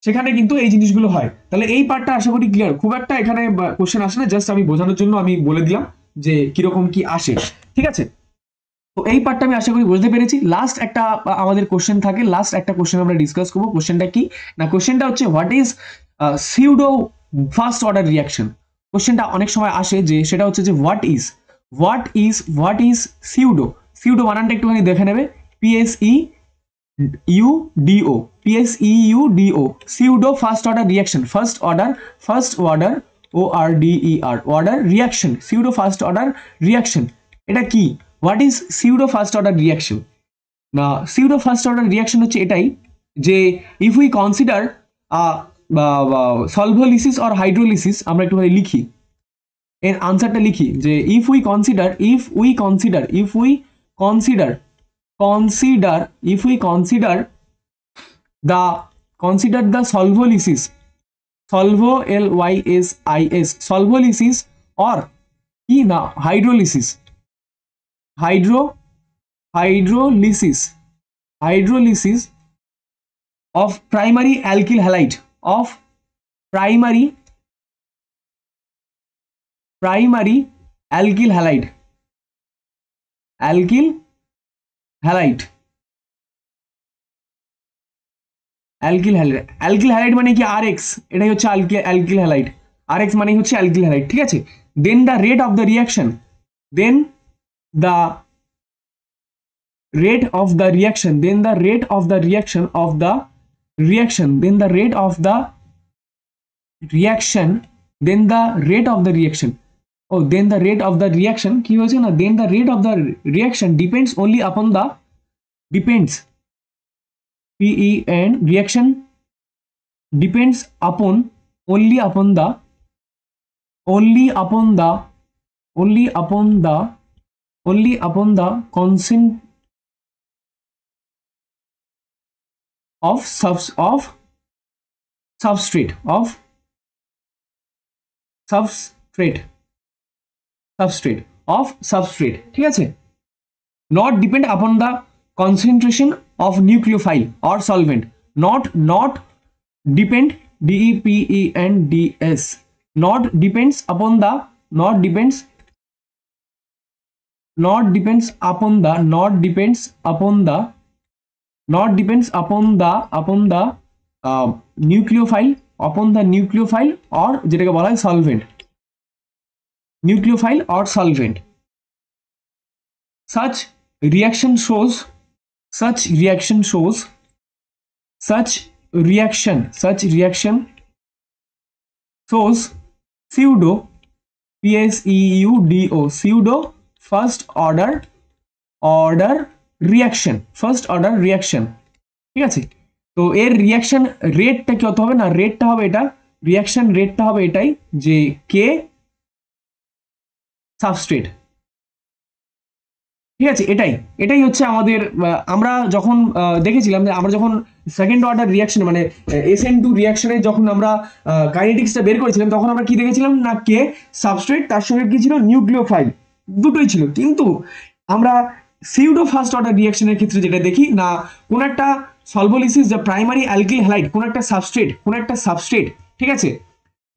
সেখানে কিন্তু এই জিনিসগুলো হয়। তাহলে এই পার্টটা আশা করি ক্লিয়ার, খুব একটা এখানে কোশ্চেন আসে না, জাস্ট আমি বোঝানোর জন্য আমি বলে দিলাম যে কিরকম কি আসে, ঠিক আছে। তো এই পার্টটা আমি আশা করি বুঝতে পেরেছি। লাস্ট একটা আমাদের কোশ্চেন থাকে, লাস্ট একটা কোশ্চেন আমরা ডিসকাস করবো। কোশ্চেনটা কি না, কোশ্চেনটা হচ্ছে what is pseudo first order reaction. কোশ্চেনটা অনেক সময় আসে যে সেটা হচ্ছে যে হোয়াট ইজ সিউডো বানানটা একটুখানি দেখে নেবে, PSEUDO pseudo first order reaction, first order order reaction, pseudo first order reaction এটা কি, what is pseudo first order reaction. না সিউডো ফার্স্ট অর্ডার রিয়াকশন হচ্ছে এটাই যে if we consider solvolysis or hydrolysis, আমরা একটুখানি লিখি এর আনসারটা লিখি যে if we consider the solvolysis or কি না hydrolysis of primary alkyl halide alkyl halide মানে কি RX, এটাই হচ্ছে alkyl halide, RX মানে হচ্ছে alkyl halide, ঠিক আছে। then the rate of the reaction কি হয়েছে না, then the rate of the reaction depends only upon the constant of substrate, ঠিক আছে, not depend upon the concentration of nucleophile or solvent, not depend DEPENDS not depends upon the nucleophile or যেটাকে বলা হয় solvent, nucleophile or solvent. Such reaction shows pseudo pseudo first order reaction, ঠিক আছে। তো এর reaction রেটটা কত হবে না, রেটটা হবে এটা রিয়াকশন রেটটা হবে এটাই যে কে সাবস্ট্রেট, ঠিক আছে। এটাই হচ্ছে আমাদের আমরা যখন দেখেছিলাম যে আমরা যখন সেকেন্ড অর্ডার রিয়াকশন মানে SN2 রিয়াকশনে যখন আমরা কাইনেটিক্সটা বের করেছিলাম তখন আমরা কি দেখেছিলাম না কে সাবস্ট্রেট তার সঙ্গে কি ছিল নিউক্লিওফাইল, দুটোই ছিল। কিন্তু আমরা সিউডো ফার্স্ট অর্ডার রিয়াকশনের ক্ষেত্রে যেটা দেখি না কোন একটা সলভোলিসিস যা প্রাইমারি অ্যালকিল হ্যালাইড কোন একটা সাবস্ট্রেট ঠিক আছে,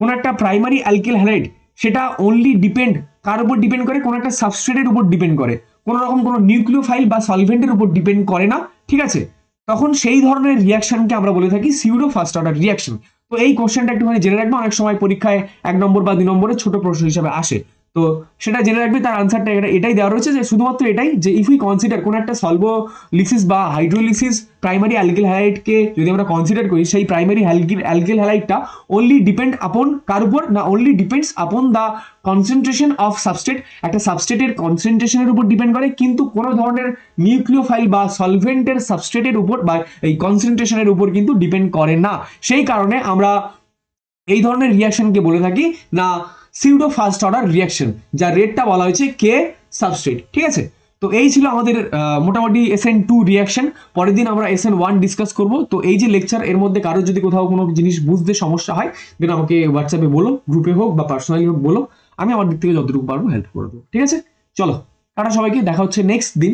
কোন একটা প্রাইমারি অ্যালকিল হ্যালাইড সেটা অনলি ডিপেন্ড কার উপর ডিপেন্ড করে, কোন একটা সাবস্ট্রেটের উপর ডিপেন্ড করে, কোন রকম কোনো নিউক্লিওফাইল বা সলভেন্টের উপর ডিপেন্ড করে না, ঠিক আছে। তখন সেই ধরনের রিয়াকশনকে আমরা বলে থাকি সিউডো ফার্স্ট অর্ডার রিয়াকশন। তো এই কোশ্চেনটা একটুখানি জেনে রাখবে, অনেক সময় পরীক্ষায় 1 নম্বর বা 2 নম্বরের ছোট প্রশ্ন হিসেবে আসে। তো সেটা জেনে রাখবে, তার আনসারটা এটাই দেওয়া রয়েছে যে শুধুমাত্র এটাই যে ইফ উই কনসিডার কোন একটা সলভোলিসিস বা হাইড্রোলিসিস প্রাইমারি অ্যালকিল হ্যালাইডকে যদি আমরা কনসিডার করি, সেই প্রাইমারি অ্যালকিল হ্যালাইডটা অনলি ডিপেন্ড আপন কার উপর না, only depends upon the concentration of substrate, একটা সাবস্ট্রেটের কনসেন্ট্রেশনের উপর ডিপেন্ড করে, কিন্তু কোনো ধরনের নিউক্লিওফাইল বা সলভেন্টের সাবস্ট্রেটের উপর বা এই কনসেন্ট্রেশনের উপর কিন্তু ডিপেন্ড করে না। সেই কারণে আমরা এই ধরনের রিয়াকশনকে বলে থাকি না সিউডো ফার্স্ট অর্ডার রিয়াকশন, যার রেটটা বলা হয়েছে কে সাবস্ট্রেট, ঠিক আছে। তো এই ছিল আমাদের মোটামুটি SN2 রিয়াকশন। পরের দিন আমরা SN1 ডিসকাস করব। তো এই যে লেকচার, এর মধ্যে কারোর যদি কোথাও কোনো জিনিস বুঝতে সমস্যা হয় দেন আমাকে হোয়াটসঅ্যাপে বলো, গ্রুপে হোক বা পার্সোনালি হোক বলো, আমি আমার দিক থেকে যতটুকু পারবো হেল্প করে দেবো, ঠিক আছে। চলো টাটা সবাইকে, দেখা হচ্ছে নেক্সট দিন।